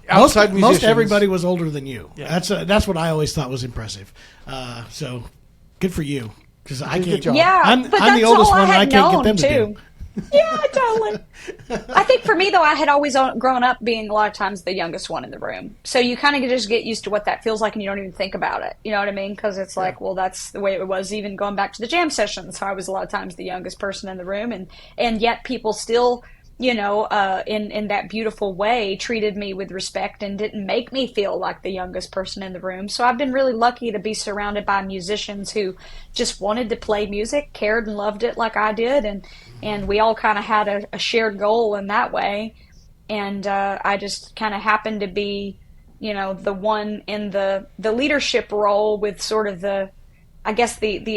outside musicians. Most everybody was older than you. Yeah. That's what I always thought was impressive. So good for you, because I Good can't. job. Yeah, I'm but the that's oldest all one, and I I had can't get known them to too. do. Yeah, totally. I think for me though, I had always grown up being a lot of times the youngest one in the room. So you kind of just get used to what that feels like, and you don't even think about it. You know what I mean? Because it's like, well, that's the way it was. Even going back to the jam sessions, so I was a lot of times the youngest person in the room, and yet people still, in that beautiful way, treated me with respect and didn't make me feel like the youngest person in the room. So I've been really lucky to be surrounded by musicians who just wanted to play music, cared and loved it like I did, and we all kind of had a shared goal in that way. And I just kind of happened to be, the one in the leadership role, with sort of the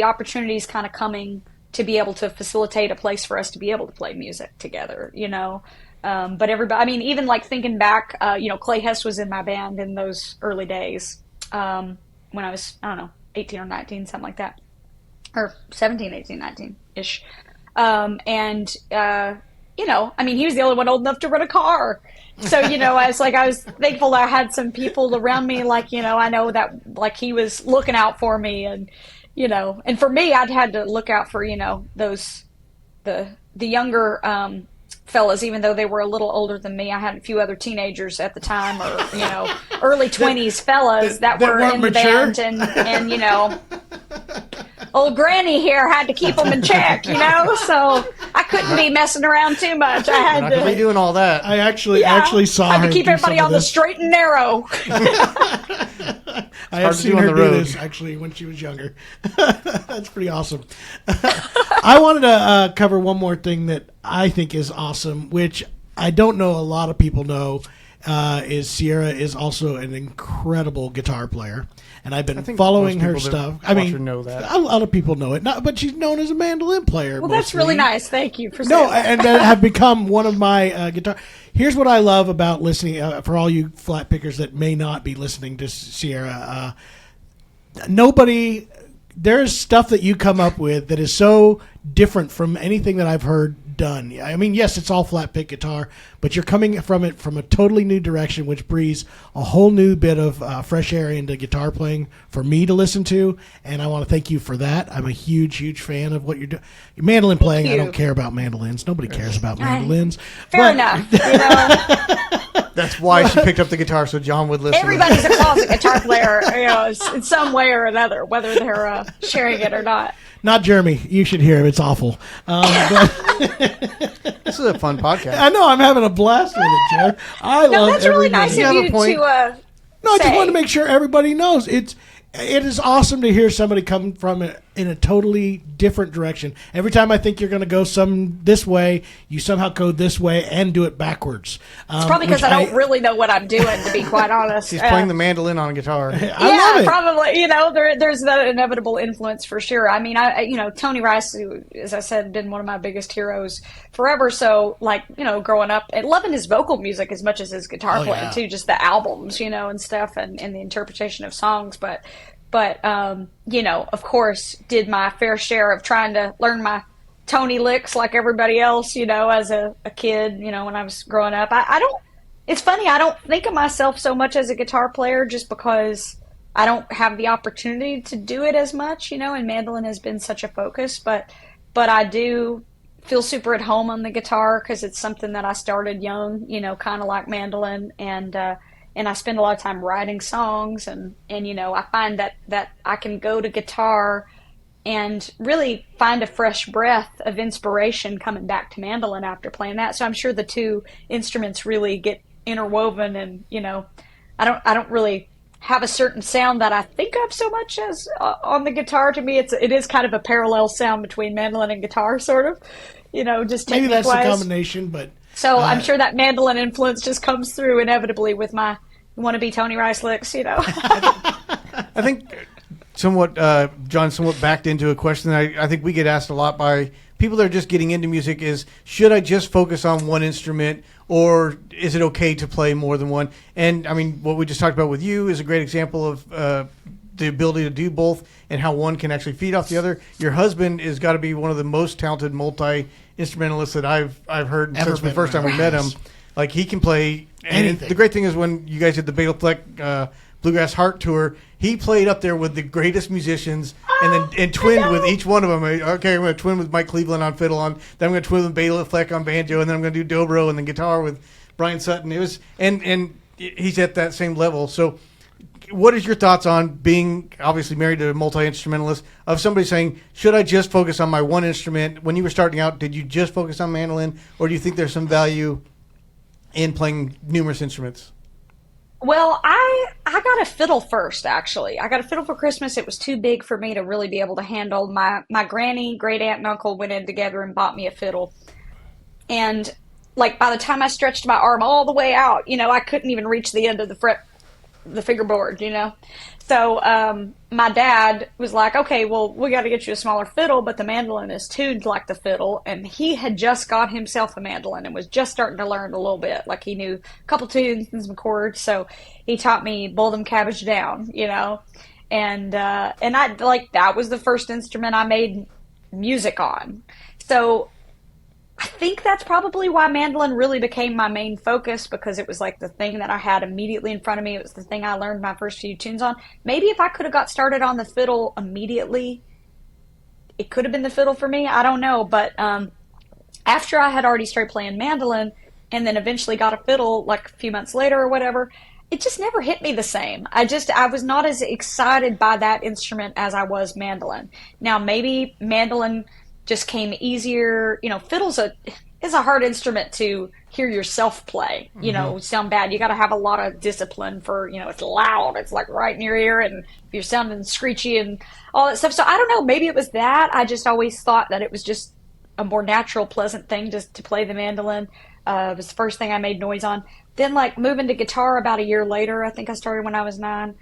opportunities kind of coming to be able to facilitate a place for us to be able to play music together, But everybody, I mean, even like thinking back, Clay Hess was in my band in those early days, when I was, 18 or 19, something like that. Or 17, 18, 19-ish. He was the only one old enough to rent a car. So, I was thankful that I had some people around me, I know that, he was looking out for me, and for me, I'd had to look out for, the younger fellas, even though they were a little older than me. I had a few other teenagers at the time, or, early 20s fellas that were in the mature. band, and old granny here had to keep them in check, so I couldn't be messing around too much. I had Not to be to. doing all that. I actually saw Had her to keep do everybody some on of the this. straight and narrow. I have to do seen on her the do road. this actually when she was younger. That's pretty awesome. I wanted to cover one more thing that I think is awesome, which I don't know a lot of people know, is Sierra is also an incredible guitar player. And I've been following her stuff. I mean, know that. a lot of people know it, but she's known as a mandolin player. Well, that's mostly. really nice. Thank you for saying that. And that have become one of my guitar. Here's what I love about listening, for all you flat pickers that may not be listening to Sierra. There's stuff that you come up with that is so different from anything that I've heard done. I mean, yes, it's all flat pick guitar, but you're coming from it from a totally new direction, which breathes a whole new bit of fresh air into guitar playing for me to listen to, and I want to thank you for that. I'm a huge, huge fan of what you're doing. Your mandolin playing, I don't care about mandolins. Nobody cares about mandolins. Fair enough. That's why she picked up the guitar so John would listen. Everybody's a closet guitar player, in some way or another, whether they're sharing it or not. Not Jeremy. You should hear him. It's awful. But This is a fun podcast. I know. I'm having a blast with it, Jared. I love That's really every nice of minute. have a you point? to No, I just say. wanted to make sure everybody knows it is awesome to hear somebody come from it in a totally different direction. Every time I think you're going to go this way, you somehow go this way and do it backwards. It's probably because I don't really know what I'm doing, to be quite honest. She's playing the mandolin on a guitar. I Yeah, love it. probably. There's that inevitable influence for sure. I mean, Tony Rice, who, as I said, been one of my biggest heroes forever. So, growing up and loving his vocal music as much as his guitar playing yeah. too, just the albums, and stuff, and the interpretation of songs. But But, of course, did my fair share of trying to learn my Tony licks like everybody else, as a kid, when I was growing up. I don't, it's funny, I don't think of myself so much as a guitar player just because I don't have the opportunity to do it as much, and mandolin has been such a focus. But I do feel super at home on the guitar because it's something that I started young, kind of like mandolin, and I spend a lot of time writing songs, and I find that I can go to guitar and really find a fresh breath of inspiration coming back to mandolin after playing that. So I'm sure the two instruments really get interwoven, and I don't really have a certain sound that I think of so much as on the guitar. To me, it is kind of a parallel sound between mandolin and guitar, sort of, just maybe that's the technique-wise. combination, but So I'm sure that mandolin influence just comes through inevitably with my wannabe Tony Rice licks, I think John somewhat backed into a question that I think we get asked a lot by people that are just getting into music is, should I just focus on one instrument, or is it okay to play more than one? And I mean, what we just talked about with you is a great example of the ability to do both and how one can actually feed off the other. Your husband has got to be one of the most talented multi-instrumentalists that I've heard since the first time we met him. Like, he can play anything. And the great thing is, when you guys did the Bagel Fleck Bluegrass Heart Tour, he played up there with the greatest musicians and twinned with each one of them. Okay, I'm going to twin with Mike Cleveland on fiddle, then I'm going to twin with Bagel Fleck on banjo, and then I'm going to do dobro and then guitar with Brian Sutton. It was and he's at that same level. So what is your thoughts on being obviously married to a multi-instrumentalist, of somebody saying, should I just focus on my one instrument? When you were starting out, did you just focus on mandolin, or do you think there's some value in playing numerous instruments? Well, I got a fiddle first, actually. I got a fiddle for Christmas. It was too big for me to really be able to handle. My granny, great aunt, and uncle went in together and bought me a fiddle. And, like, by the time I stretched my arm all the way out, I couldn't even reach the end of the fingerboard, So my dad was like, okay, well, we got to get you a smaller fiddle, but the mandolin is tuned like the fiddle. And he had just got himself a mandolin and was just starting to learn a little bit. Like, he knew a couple tunes and some chords. So he taught me Boil Them Cabbage Down, and I, like, that was the first instrument I made music on. So I think that's probably why mandolin really became my main focus, because it was like the thing that I had immediately in front of me. It was the thing I learned my first few tunes on. Maybe if I could have got started on the fiddle immediately, it could have been the fiddle for me. I don't know. But after I had already started playing mandolin and then eventually got a fiddle like a few months later or whatever, it just never hit me the same. I was not as excited by that instrument as I was mandolin. Now, maybe mandolin just came easier. Fiddle's is a hard instrument to hear yourself play, sound bad. You got to have a lot of discipline for, it's loud. It's like right in your ear, and if you're sounding screechy and all that stuff. So I don't know, maybe it was that. I just always thought that it was just a more natural, pleasant thing just to play the mandolin. It was the first thing I made noise on. Then, like, moving to guitar about a year later, I think I started when I was 9.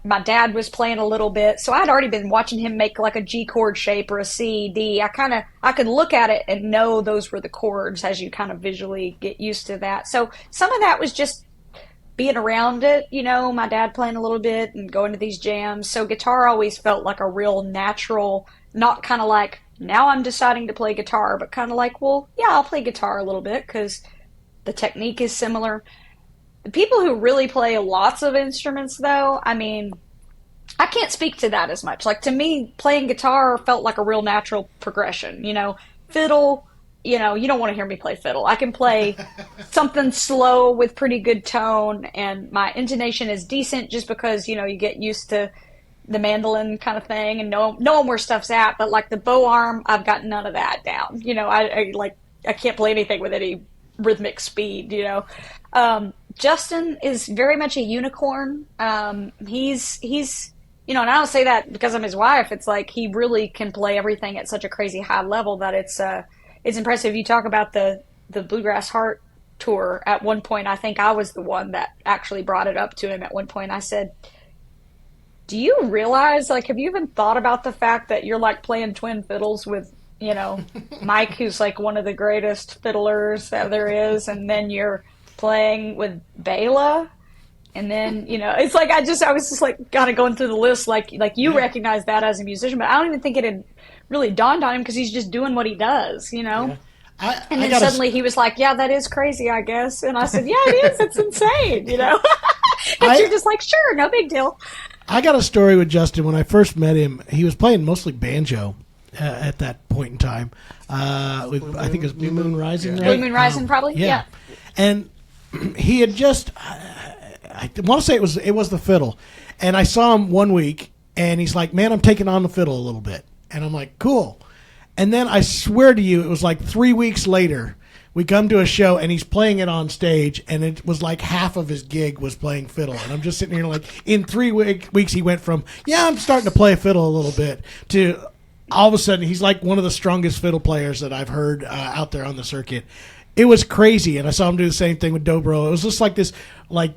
My dad was playing a little bit, so I'd already been watching him make like a G chord shape or a C, D. I could look at it and know those were the chords as you kind of visually get used to that. So some of that was just being around it, my dad playing a little bit and going to these jams. So guitar always felt like a real natural, not kind of like, now I'm deciding to play guitar, but kind of like, well, yeah, I'll play guitar a little bit because the technique is similar. The people who really play lots of instruments, though, I mean, I can't speak to that as much. Like, to me, playing guitar felt like a real natural progression. Fiddle, you don't want to hear me play fiddle. I can play something slow with pretty good tone, and my intonation is decent just because, you get used to the mandolin kind of thing and knowing where stuff's at. But, like, the bow arm, I've got none of that down. I can't play anything with any rhythmic speed, Justin is very much a unicorn. He's and I don't say that because I'm his wife. It's like he really can play everything at such a crazy high level that it's impressive. You talk about the Bluegrass Heart Tour. At one point, I think I was the one that actually brought it up to him. At one point, I said, do you realize, like, have you even thought about the fact that you're like playing twin fiddles with, Mike, who's like one of the greatest fiddlers that there is, and then you're playing with Bela? And then, it's like I was just like kind of going through the list, like you recognize that as a musician, but I don't even think it had really dawned on him because he's just doing what he does, Yeah. And then suddenly he was like, yeah, that is crazy, I guess. And I said, yeah, it is. It's insane, And you're just like, sure, no big deal. I got a story with Justin. When I first met him, he was playing mostly banjo at that point in time. With, I think it was Blue Moon Rising, right? Blue Moon Rising, probably, yeah. And he had just, I want to say it was the fiddle. And I saw him one week, and he's like, man, I'm taking on the fiddle a little bit. And I'm like, cool. And then I swear to you, it was like 3 weeks later, we come to a show, and he's playing it on stage, and it was like half of his gig was playing fiddle. And I'm just sitting here like, in 3 weeks, he went from, yeah, I'm starting to play fiddle a little bit, to all of a sudden, he's like one of the strongest fiddle players that I've heard out there on the circuit. It was crazy, and I saw him do the same thing with dobro. It was just like this, like,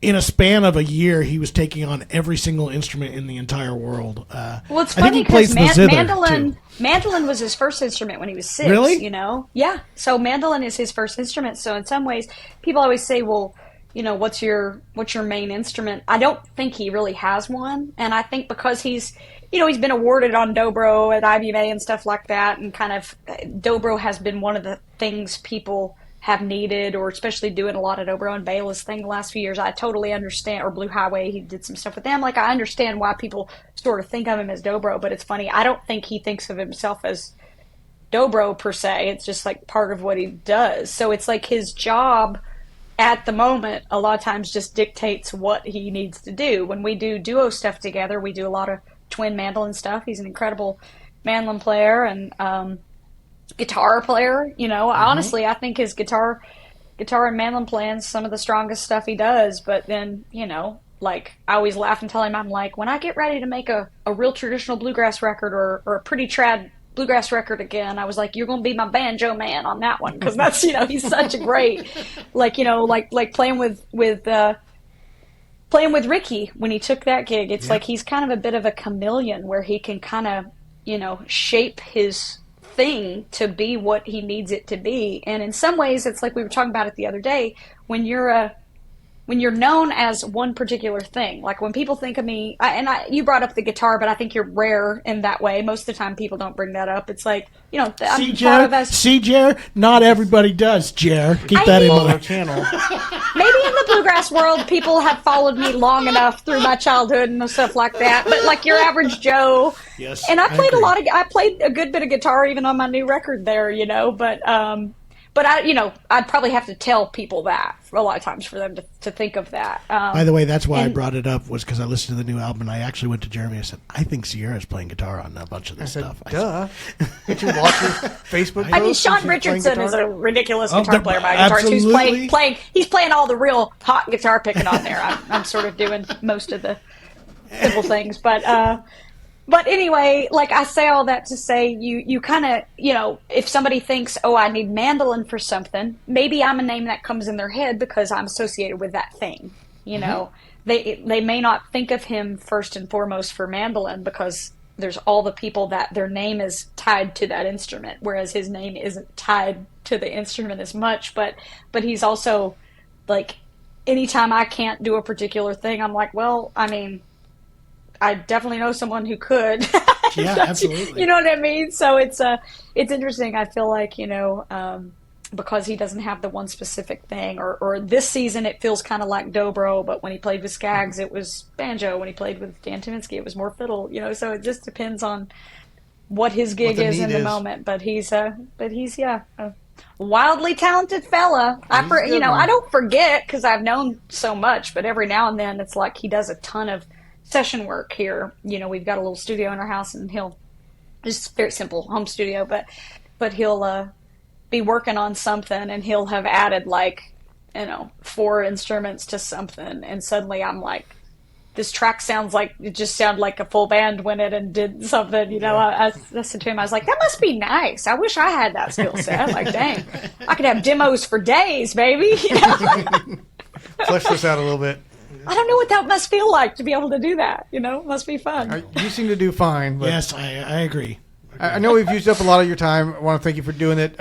in a span of a year, he was taking on every single instrument in the entire world. Well, it's funny because mandolin was his first instrument when he was 6. Really? Yeah. So mandolin is his first instrument. So in some ways, people always say, well, what's your main instrument? I don't think he really has one, and I think because he's been awarded on dobro at IBMA and stuff like that, and kind of dobro has been one of the things people have needed, or especially doing a lot of dobro and Bayless thing the last few years. I totally understand, or Blue Highway, he did some stuff with them. Like, I understand why people sort of think of him as dobro, but it's funny, I don't think he thinks of himself as dobro per se. It's just like part of what he does. So it's like his job at the moment a lot of times just dictates what he needs to do. When we do duo stuff together, we do a lot of twin mandolin stuff. He's an incredible mandolin player and guitar player. Honestly, I think his guitar and mandolin playing is some of the strongest stuff he does. But then, like, I always laugh and tell him, I'm like, when I get ready to make a real traditional bluegrass record or a pretty trad bluegrass record again, I was like, you're gonna be my banjo man on that one, because that's he's such a great like playing with Ricky when he took that gig. It's like he's kind of a bit of a chameleon where he can kind of shape his thing to be what he needs it to be. And in some ways, it's like we were talking about it the other day, when you're known as one particular thing. Like when people think of me, you brought up the guitar, but I think you're rare in that way. Most of the time people don't bring that up. It's like, I'm thought of as... See, Jer? Not everybody does, Jer. Keep that in mind. Channel. Maybe in the bluegrass world, people have followed me long enough through my childhood and stuff like that. But like your average Joe, yes, and I played a good bit of guitar even on my new record there, But I'd probably have to tell people that a lot of times for them to think of that. By the way, that's why I brought it up, was because I listened to the new album, and I actually went to Jeremy and said, I think Sierra's playing guitar on a bunch of this stuff. Duh. Did you watch his Facebook post? I mean, Sean Richardson is a ridiculous guitar player by guitarist who's he's playing all the real hot guitar picking on there. I'm sort of doing most of the simple things, But anyway, like, I say all that to say, you kind of, if somebody thinks, oh, I need mandolin for something, maybe I'm a name that comes in their head because I'm associated with that thing. They may not think of him first and foremost for mandolin because there's all the people that their name is tied to that instrument, whereas his name isn't tied to the instrument as much. But he's also, like, anytime I can't do a particular thing, I'm like, well, I mean, I definitely know someone who could. Yeah, absolutely. You know what I mean? So it's interesting. I feel like, because he doesn't have the one specific thing, or this season it feels kind of like dobro, but when he played with Skaggs, it was banjo. When he played with Dan Timinsky, it was more fiddle, so it just depends on what his gig is in the moment. But he's a wildly talented fella. I don't forget because I've known so much, but every now and then it's like he does a ton of session work here. We've got a little studio in our house, and he'll just very simple home studio, but he'll be working on something, and he'll have added 4 instruments to something, and suddenly I'm like, this track sounds like it just sounded like a full band went in and did something. I listened to him, I was like, that must be nice. I wish I had that skill set. Like, dang, I could have demos for days, baby. Flesh this out a little bit. I don't know what that must feel like to be able to do that. It must be fun. You seem to do fine. But yes, I agree. I know we've used up a lot of your time. I want to thank you for doing it.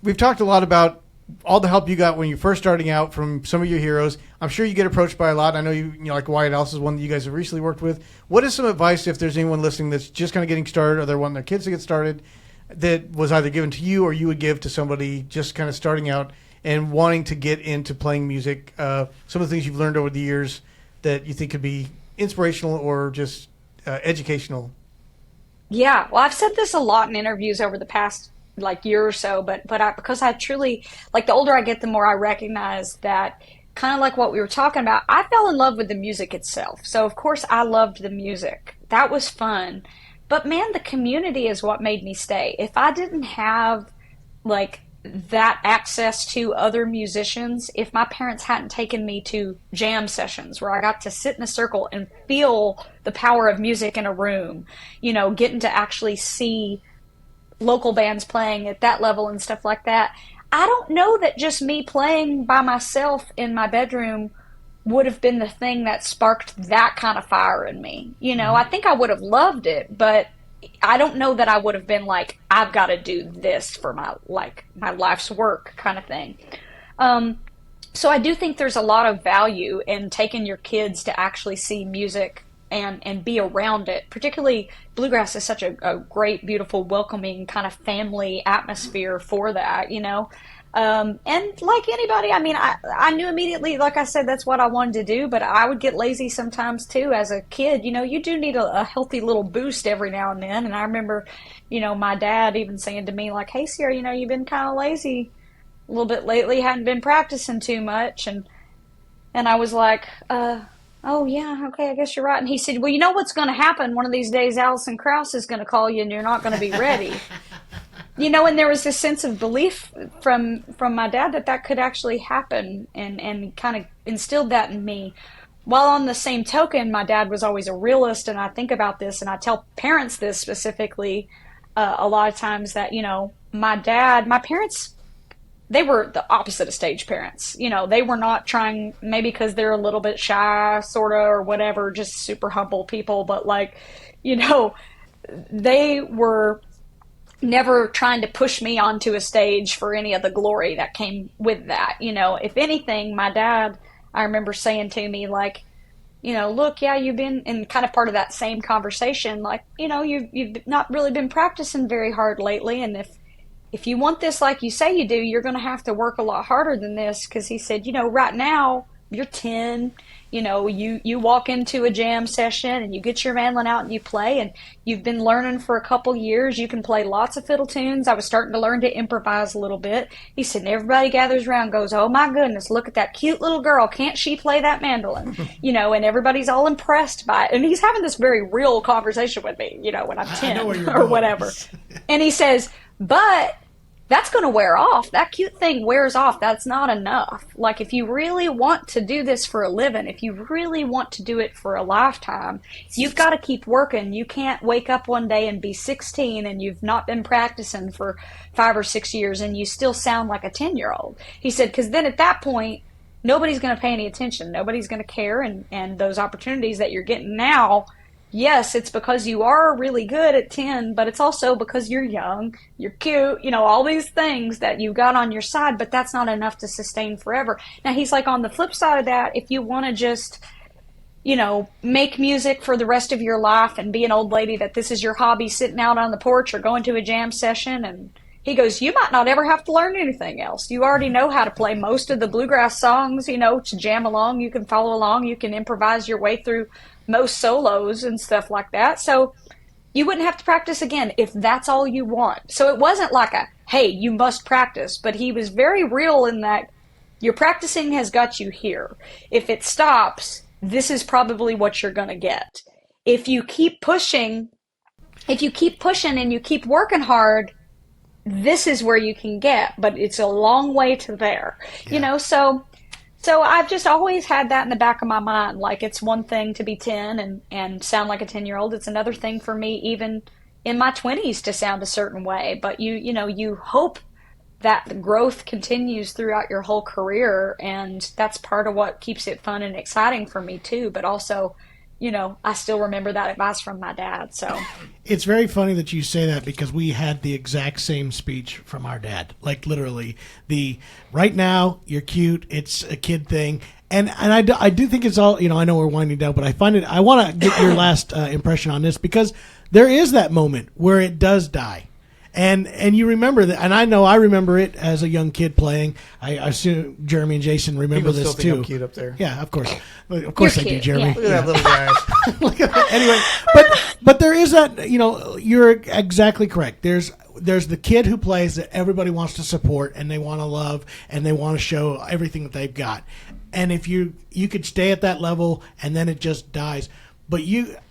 We've talked a lot about all the help you got when you're first starting out from some of your heroes. I'm sure you get approached by a lot. I know you know, like Wyatt Alice is one that you guys have recently worked with. What is some advice if there's anyone listening that's just kind of getting started or they're wanting their kids to get started that was either given to you or you would give to somebody just kind of starting out and wanting to get into playing music? Some of the things you've learned over the years that you think could be inspirational or just educational. Yeah, well, I've said this a lot in interviews over the past like year or so, but because I truly, like, the older I get, the more I recognize that, kind of like what we were talking about, I fell in love with the music itself. So of course I loved the music. That was fun. But man, the community is what made me stay. If I didn't have like that access to other musicians, if my parents hadn't taken me to jam sessions where I got to sit in a circle and feel the power of music in a room, you know, getting to actually see local bands playing at that level and stuff like that, I don't know that just me playing by myself in my bedroom would have been the thing that sparked that kind of fire in me. You know, I think I would have loved it, but I don't know that I would have been like, I've got to do this for my life's work kind of thing. So I do think there's a lot of value in taking your kids to actually see music and be around it. Particularly, bluegrass is such a great, beautiful, welcoming kind of family atmosphere for that, you know. And like anybody, I mean, I knew immediately, like I said, that's what I wanted to do, but I would get lazy sometimes too as a kid. You know, you do need a healthy little boost every now and then. And I remember, you know, my dad even saying to me, like, hey, Sierra, you know, you've been kind of lazy a little bit lately, hadn't been practicing too much. And I was like, oh, yeah, okay, I guess you're right. And he said, well, you know what's going to happen? One of these days, Alison Krauss is going to call you and you're not going to be ready. You know, and there was this sense of belief from my dad that could actually happen, and kind of instilled that in me. While on the same token, my dad was always a realist, and I think about this, and I tell parents this specifically a lot of times that, you know, my parents, they were the opposite of stage parents. You know, they were not trying, maybe because they're a little bit shy, sort of, or whatever, just super humble people, but like, you know, they were never trying to push me onto a stage for any of the glory that came with that. You know, if anything, my dad, I remember saying to me, like, you know, look, yeah, you've been in kind of part of that same conversation, like, you know, you've not really been practicing very hard lately, and if you want this like you say you do, you're going to have to work a lot harder than this. Because he said, you know, right now you're 10, you know, you walk into a jam session and you get your mandolin out and you play, and you've been learning for a couple years. You can play lots of fiddle tunes. I was starting to learn to improvise a little bit. He said, and everybody gathers around and goes, oh my goodness, look at that cute little girl. Can't she play that mandolin? You know, and everybody's all impressed by it. And he's having this very real conversation with me, you know, when I'm 10 or whatever. And he says, but that's going to wear off. That cute thing wears off. That's not enough. Like, if you really want to do this for a living, if you really want to do it for a lifetime, you've got to keep working. You can't wake up one day and be 16 and you've not been practicing for 5 or 6 years and you still sound like a 10-year-old. He said, because then at that point, nobody's going to pay any attention. Nobody's going to care. And those opportunities that you're getting now, yes, it's because you are really good at 10, but it's also because you're young, you're cute, you know, all these things that you got on your side, but that's not enough to sustain forever. Now, he's like, on the flip side of that, if you want to just, you know, make music for the rest of your life and be an old lady that this is your hobby, sitting out on the porch or going to a jam session, and he goes, you might not ever have to learn anything else. You already know how to play most of the bluegrass songs, you know, to jam along. You can follow along. You can improvise your way through most solos and stuff like that. So you wouldn't have to practice again if that's all you want. So it wasn't like a, hey, you must practice, but he was very real in that your practicing has got you here. If it stops, this is probably what you're going to get. If you keep pushing and you keep working hard, this is where you can get, but it's a long way to there, you know, so I've just always had that in the back of my mind. Like, it's one thing to be 10 and sound like a 10-year-old. It's another thing for me, even in my 20s, to sound a certain way. But you know, you hope that the growth continues throughout your whole career. And that's part of what keeps it fun and exciting for me too. But also, I still remember that advice from my dad. So It's very funny that you say that because we had the exact same speech from our dad. Like literally, right now you're cute. It's a kid thing, and I do think it's all. I know we're winding down, but I want to get your last impression on this because there is that moment where it does die. And you remember that, and I remember it as a young kid playing. I assume Jeremy and Jason remember People this still think too. I'm cute up there. Yeah, of course I do, cute, Jeremy. yeah. Look at that little guy. Look at that. Anyway, but there is that. You're exactly correct. There's the kid who plays that everybody wants to support and they want to love and they want to show everything that they've got. And if you could stay at that level and then it just dies. But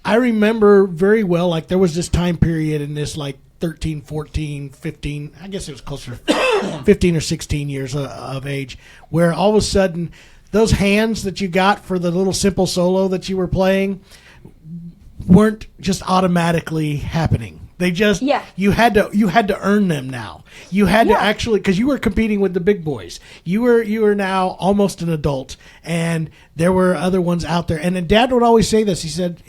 I remember very well, like there was this time period in this like 13, 14, 15, I guess it was closer to 15 or 16 years of age, where all of a sudden those hands that you got for the little simple solo that you were playing weren't just automatically happening. They just, you had to earn them now. You had to actually, because you were competing with the big boys. You were now almost an adult, and there were other ones out there. And then Dad would always say this. He said,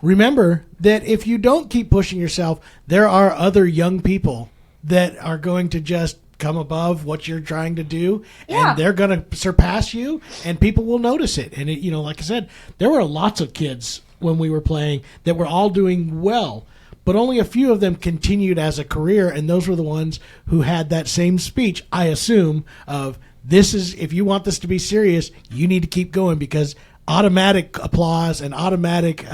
remember that if you don't keep pushing yourself, there are other young people that are going to just come above what you're trying to do, and they're going to surpass you, and people will notice it. And like I said, there were lots of kids when we were playing that were all doing well, but only a few of them continued as a career, and those were the ones who had that same speech, I assume, of if you want this to be serious, you need to keep going, because automatic applause and automatic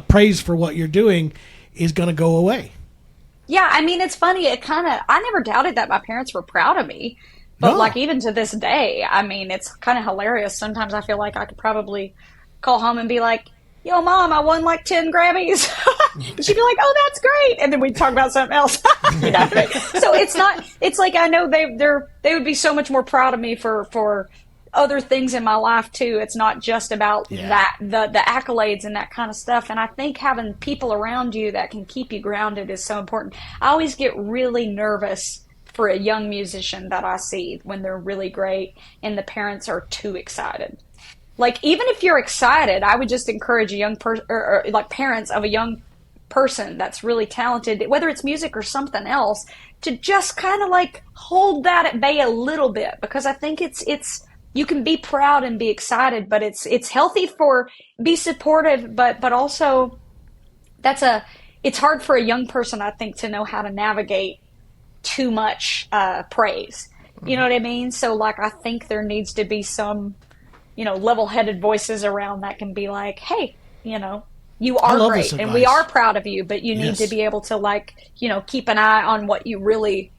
praise for what you're doing is going to go away. yeah, I mean, it's funny. I never doubted that my parents were proud of me, but No. like even to this day, I mean, it's kind of hilarious. Sometimes I feel like I could probably call home and be like, "Yo, Mom, I won like 10 Grammys." And she'd be like, "Oh, that's great," and then we'd talk about something else. So it's like I know they would be so much more proud of me for other things in my life too. It's not just about that the accolades and that kind of stuff. And I think having people around you that can keep you grounded is so important. I always get really nervous for a young musician that I see when they're really great and the parents are too excited. Like, even if you're excited, I would just encourage a young person, or like parents of a young person that's really talented, whether it's music or something else, to just kind of like hold that at bay a little bit, because I think it's you can be proud and be excited, but it's healthy be supportive, but also it's hard for a young person, I think, to know how to navigate too much praise. You know what I mean? So like, I think there needs to be some, level-headed voices around that can be like, "Hey, you are great and we are proud of you, but you need to be able to like, keep an eye on what you really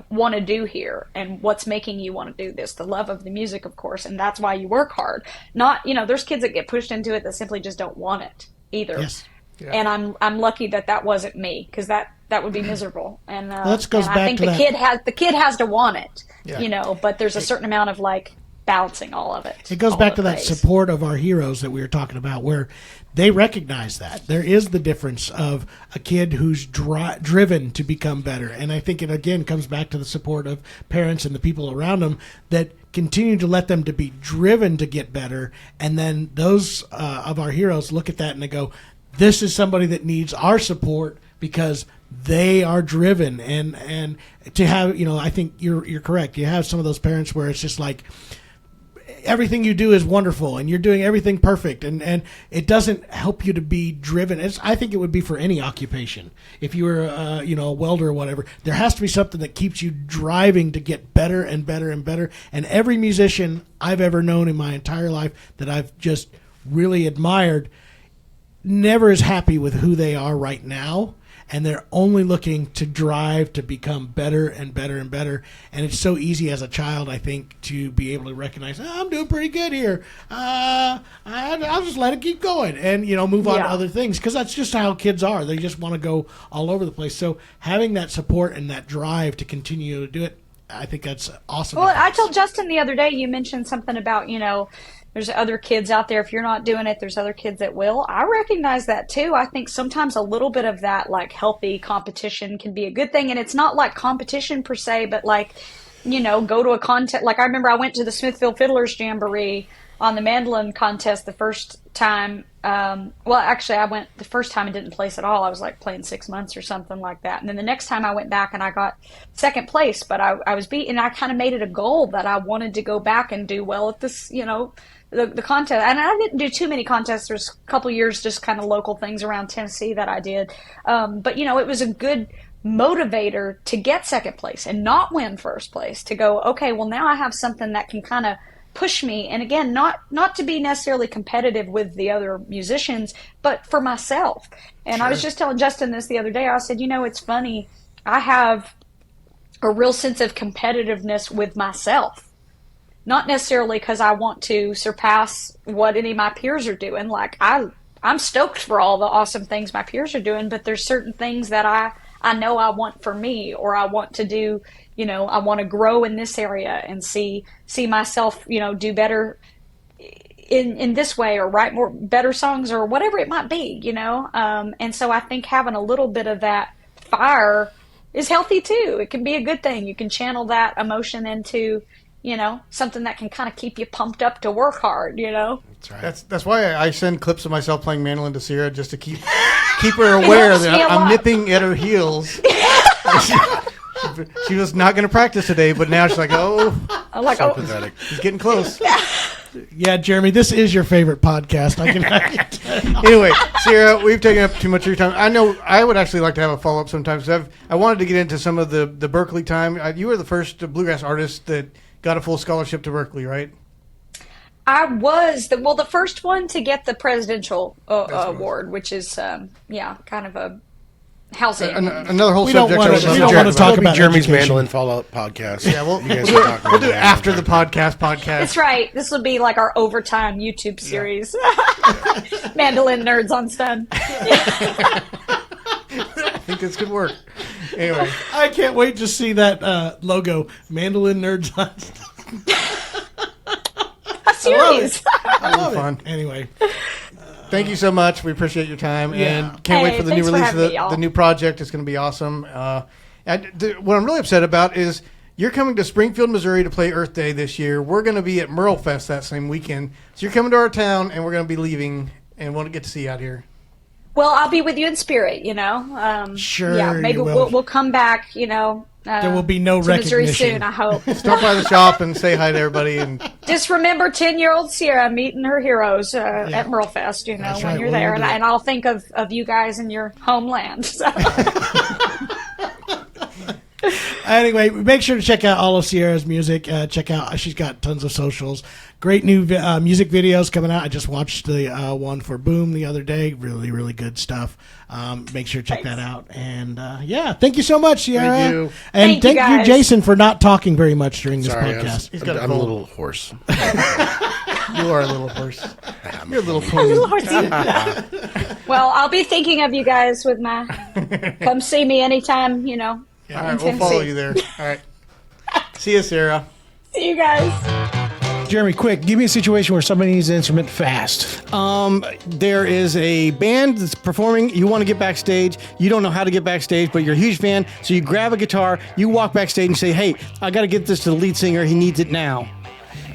want to do here and what's making you want to do this, the love of the music, of course, and that's why you work hard. Not, there's kids that get pushed into it that simply just don't want it either." Yes. Yeah. And I'm lucky that wasn't me, because that would be miserable. And That goes and back I think to the kid has to want it, Yeah. but there's a certain amount of like balancing all of it. It goes all back of to that praise. support of our heroes that we were talking about, where they recognize that there is the difference of a kid who's driven to become better. And I think it again comes back to the support of parents and the people around them that continue to let them to be driven to get better. And then those of our heroes look at that and they go, "This is somebody that needs our support because they are driven." And to have, I think you're correct. You have some of those parents where it's just like, everything you do is wonderful and you're doing everything perfect, and it doesn't help you to be driven. I think it would be for any occupation. If you were a welder or whatever, there has to be something that keeps you driving to get better and better and better. And every musician I've ever known in my entire life that I've just really admired never is happy with who they are right now, and they're only looking to drive to become better and better and better. And it's so easy as a child, I think, to be able to recognize, I'm doing pretty good here. I'll just let it keep going and, move on to other things, because that's just how kids are. They just want to go all over the place. So having that support and that drive to continue to do it, I think that's awesome. Well, I told Justin the other day, you mentioned something about, there's other kids out there. If you're not doing it, there's other kids that will. I recognize that too. I think sometimes a little bit of that like healthy competition can be a good thing. And it's not like competition per se, but like go to a contest. Like I remember I went to the Smithfield Fiddlers Jamboree on the mandolin contest the first time. Well, actually, I went the first time and didn't place at all. I was like playing 6 months or something like that. And then the next time I went back and I got second place, but I was beat, and I kind of made it a goal that I wanted to go back and do well at this, the contest. And I didn't do too many contests. There's a couple years, just kind of local things around Tennessee that I did. But it was a good motivator to get second place and not win first place, to go, okay, well now I have something that can kind of push me, and again, not to be necessarily competitive with the other musicians, but for myself. And sure. I was just telling Justin this the other day. I said, it's funny, I have a real sense of competitiveness with myself, not necessarily because I want to surpass what any of my peers are doing. Like I'm stoked for all the awesome things my peers are doing, but there's certain things that I know I want for me, or I want to do, I want to grow in this area and see myself, do better in this way, or write better songs, or whatever it might be, and so I think having a little bit of that fire is healthy too. It can be a good thing. You can channel that emotion into, something that can kind of keep you pumped up to work hard, That's right. That's why I send clips of myself playing mandolin to Sierra, just to keep her aware that I'm nipping at her heels. She was not going to practice today, but now she's like, I'm like, pathetic. He's getting close. Yeah, Jeremy, this is your favorite podcast. I can. Anyway, Sierra, we've taken up too much of your time. I know I would actually like to have a follow-up sometimes. I wanted to get into some of the Berklee time. You were the first bluegrass artist that got a full scholarship to Berklee, right? I was the first one to get the presidential award, which is kind of a housing. Another whole We don't subject. wanna- we don't wanna talk about Jeremy's education. Mandolin Fallout podcast. Yeah, You guys can talk we'll do it about after that. the podcast. That's right. This will be like our overtime YouTube series. Mandolin nerds on stun. I think this could work. Anyway, I can't wait to see that logo, Mandolin Nerds. A series. I love fun. it. Anyway, thank you so much. We appreciate your time, Yeah. and can't wait Hey, for the new thanks for release of having me, y'all. the new project. It's going to be awesome. What I'm really upset about is you're coming to Springfield, Missouri to play Earth Day this year. We're going to be at Merle Fest that same weekend. So you're coming to our town, and we're going to be leaving, and we'll get to see you out here. Well, I'll be with you in spirit, Sure Yeah, maybe you will. we'll come back, there will be no to Missouri recognition. soon, I hope. Stop by the shop and say hi to everybody. And Just remember 10-year-old Sierra meeting her heroes at Merle Fest, when right, you're we'll there. do And, it. and I'll think of you guys in your homeland. So. Anyway, make sure to check out all of Sierra's music. Check out, she's got tons of socials. Great new music videos coming out. I just watched the one for Boom the other day. Really, really good stuff. Make sure to check that out. And thank you so much, Sierra. Thank you. And Thank you, guys. Jason, for not talking very much during this Sorry, podcast. got a I'm a cold. little hoarse. you are a little horse. You're a little pony. Well, I'll be thinking of you guys with my. Come see me anytime, All right, in we'll follow Tennessee. you there. All right. See you, Sarah. See you guys. Jeremy, quick, give me a situation where somebody needs an instrument fast. There is a band that's performing. You want to get backstage. You don't know how to get backstage, but you're a huge fan. So you grab a guitar, you walk backstage and say, hey, I got to get this to the lead singer. He needs it now.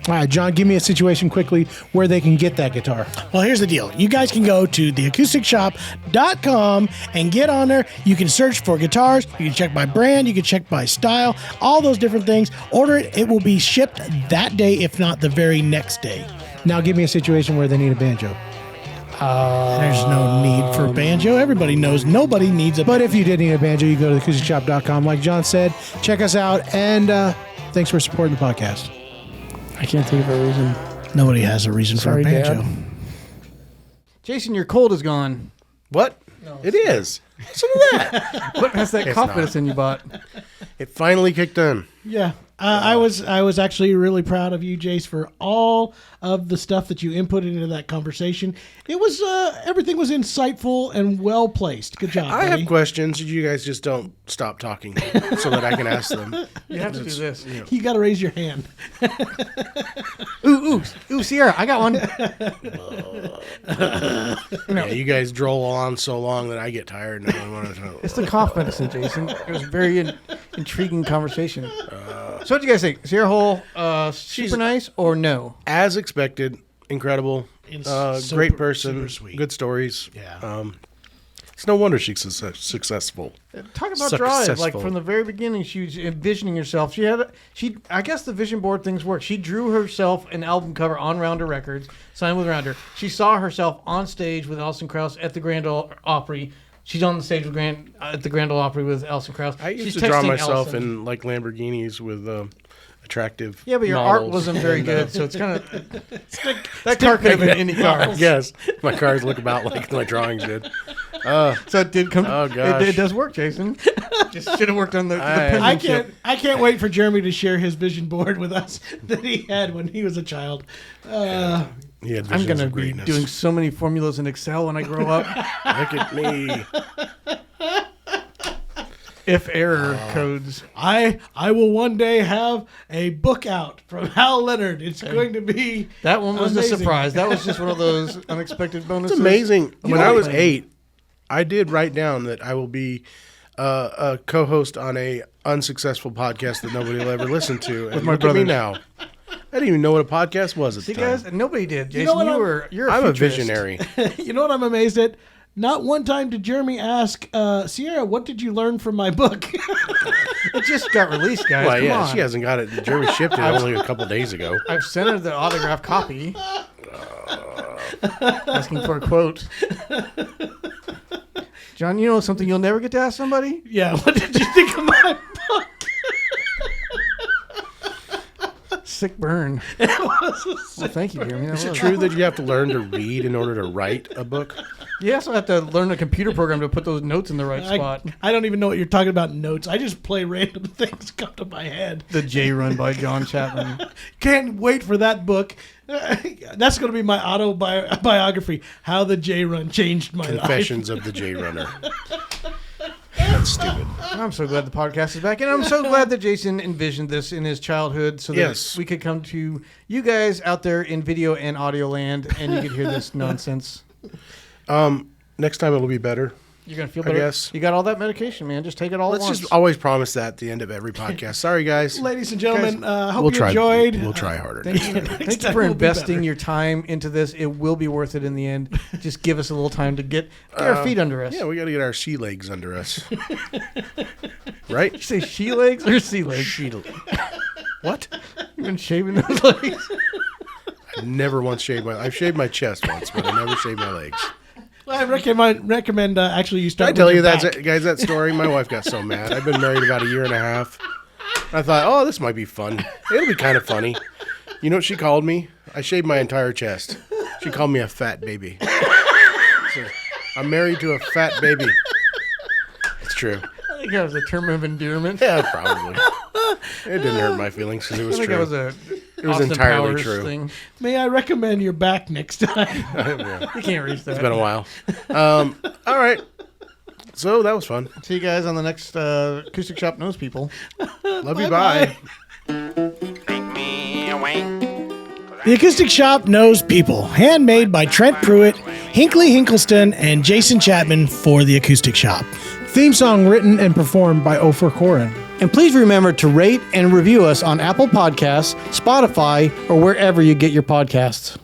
All right, John, give me a situation quickly where they can get that guitar. Well, here's the deal. You guys can go to theacousticshop.com and get on there. You can search for guitars. You can check by brand. You can check by style. All those different things. Order it. It will be shipped that day, if not the very next day. Now give me a situation where they need a banjo. There's no need for a banjo. Everybody knows nobody needs a But if you did need a banjo, you go to theacousticshop.com. Like John said, check us out. And thanks for supporting the podcast. I can't think of a reason. Nobody has a reason Sorry, for a banjo. Dad. Jason, your cold is gone. What? It is. Listen to that. What has that It's cough not. medicine you bought? It finally kicked in. Yeah. I was actually really proud of you, Jace, for all of the stuff that you inputted into that conversation. It was everything was insightful and well placed. Good job. I buddy. have questions. You guys just don't stop talking so that I can ask them. You have to do this. You got to raise your hand. Ooh, Sierra, I got one. Yeah, you guys droll on so long that I get tired and I don't want to know. It's the cough medicine, Jason. It was a very intriguing conversation. So what do you guys think? Sierra Hull, super nice or no? As expected, incredible. Great person, super sweet. good stories. Yeah. It's no wonder she's successful. Talk about drive. Like from the very beginning, she was envisioning herself. I guess the vision board things work. She drew herself an album cover on Rounder Records, signed with Rounder. She saw herself on stage with Alison Krauss at the Grand Ole Opry. She's on the stage at the Grand Ole Opry with Alison Krauss. I used She's to draw texting myself Alison. in like Lamborghinis with attractive. Yeah, but your models. art wasn't very good, so it's kind of that car could have been any car. Yes, my cars look about like my drawings did. So it did come. Oh gosh, it does work, Jason. Just should have worked on the penmanship. I can't wait for Jeremy to share his vision board with us that he had when he was a child. He had I'm visions going to of be greatness. doing so many formulas in Excel when I grow up. Look at me. If error codes. I will one day have a book out from Hal Leonard. It's going to be That one was amazing. a surprise. That was just one of those unexpected bonuses. It's amazing. When I was know- 8, I did write down that I will be a co-host on a unsuccessful podcast that nobody will ever listen to. And my look at me brothers. now. I didn't even know what a podcast was at See, the time. guys, nobody did. Jason, know what you're I'm a futurist. visionary. You know what I'm amazed at? Not one time did Jeremy ask Sierra, "What did you learn from my book?" It just got released, guys. Well, Come yeah, on. she hasn't got it. Jeremy shipped it only a couple days ago. I've sent her the autographed copy. Asking for a quote. John, you know something you'll never get to ask somebody? Yeah. What did you think of my book? Sick burn. Well, thank you, Jeremy. Is it true that you have to learn to read in order to write a book? You also have to learn a computer program to put those notes in the right spot. I don't even know what you're talking about notes. I just play random things come to my head. The J Run by John Chapman. Can't wait for that book. That's going to be my autobiography, How the J Run Changed My Life. Confessions of the J Runner. That's stupid. I'm so glad the podcast is back, and I'm so glad that Jason envisioned this in his childhood so that Yes. we could come to you guys out there in video and audio land, and you could hear this nonsense. Next time it'll be better. You're going to feel better. guess. You got all that medication, man. Just take it all Let's at once. just always promise that at the end of every podcast. Sorry, guys. Ladies and gentlemen, hope We'll you try. enjoyed. We'll try harder. Thank you Next for time will be investing better. your time into this. It will be worth it in the end. Just give us a little time to get our feet under us. Yeah, we got to get our sea legs under us. Right? Did you say she legs or sea legs? What? You've been shaving those legs. I've never once shaved my. I've shaved my chest once, but I never shaved my legs. Well, I recommend actually you Did start I tell with you your that, back. guys? That story. My wife got so mad. I've been married about a year and a half. I thought, oh, this might be fun. It'll be kind of funny. You know what she called me? I shaved my entire chest. She called me a fat baby. So, I'm married to a fat baby. It's true. I think that was a term of endearment. Yeah, probably. It didn't hurt my feelings because it was I think true. that was a It was Austin entirely Powers true. thing. May I recommend your back next time? Yeah, You can't reach that. it's been a while. All right. So that was fun. See you guys on the next Acoustic Shop Knows People. Love you. Bye. The Acoustic Shop Knows People, handmade by Trent Pruitt, Hinkley Hinkleston, and Jason Chapman for The Acoustic Shop. Theme song written and performed by Ofer Koren. And please remember to rate and review us on Apple Podcasts, Spotify, or wherever you get your podcasts.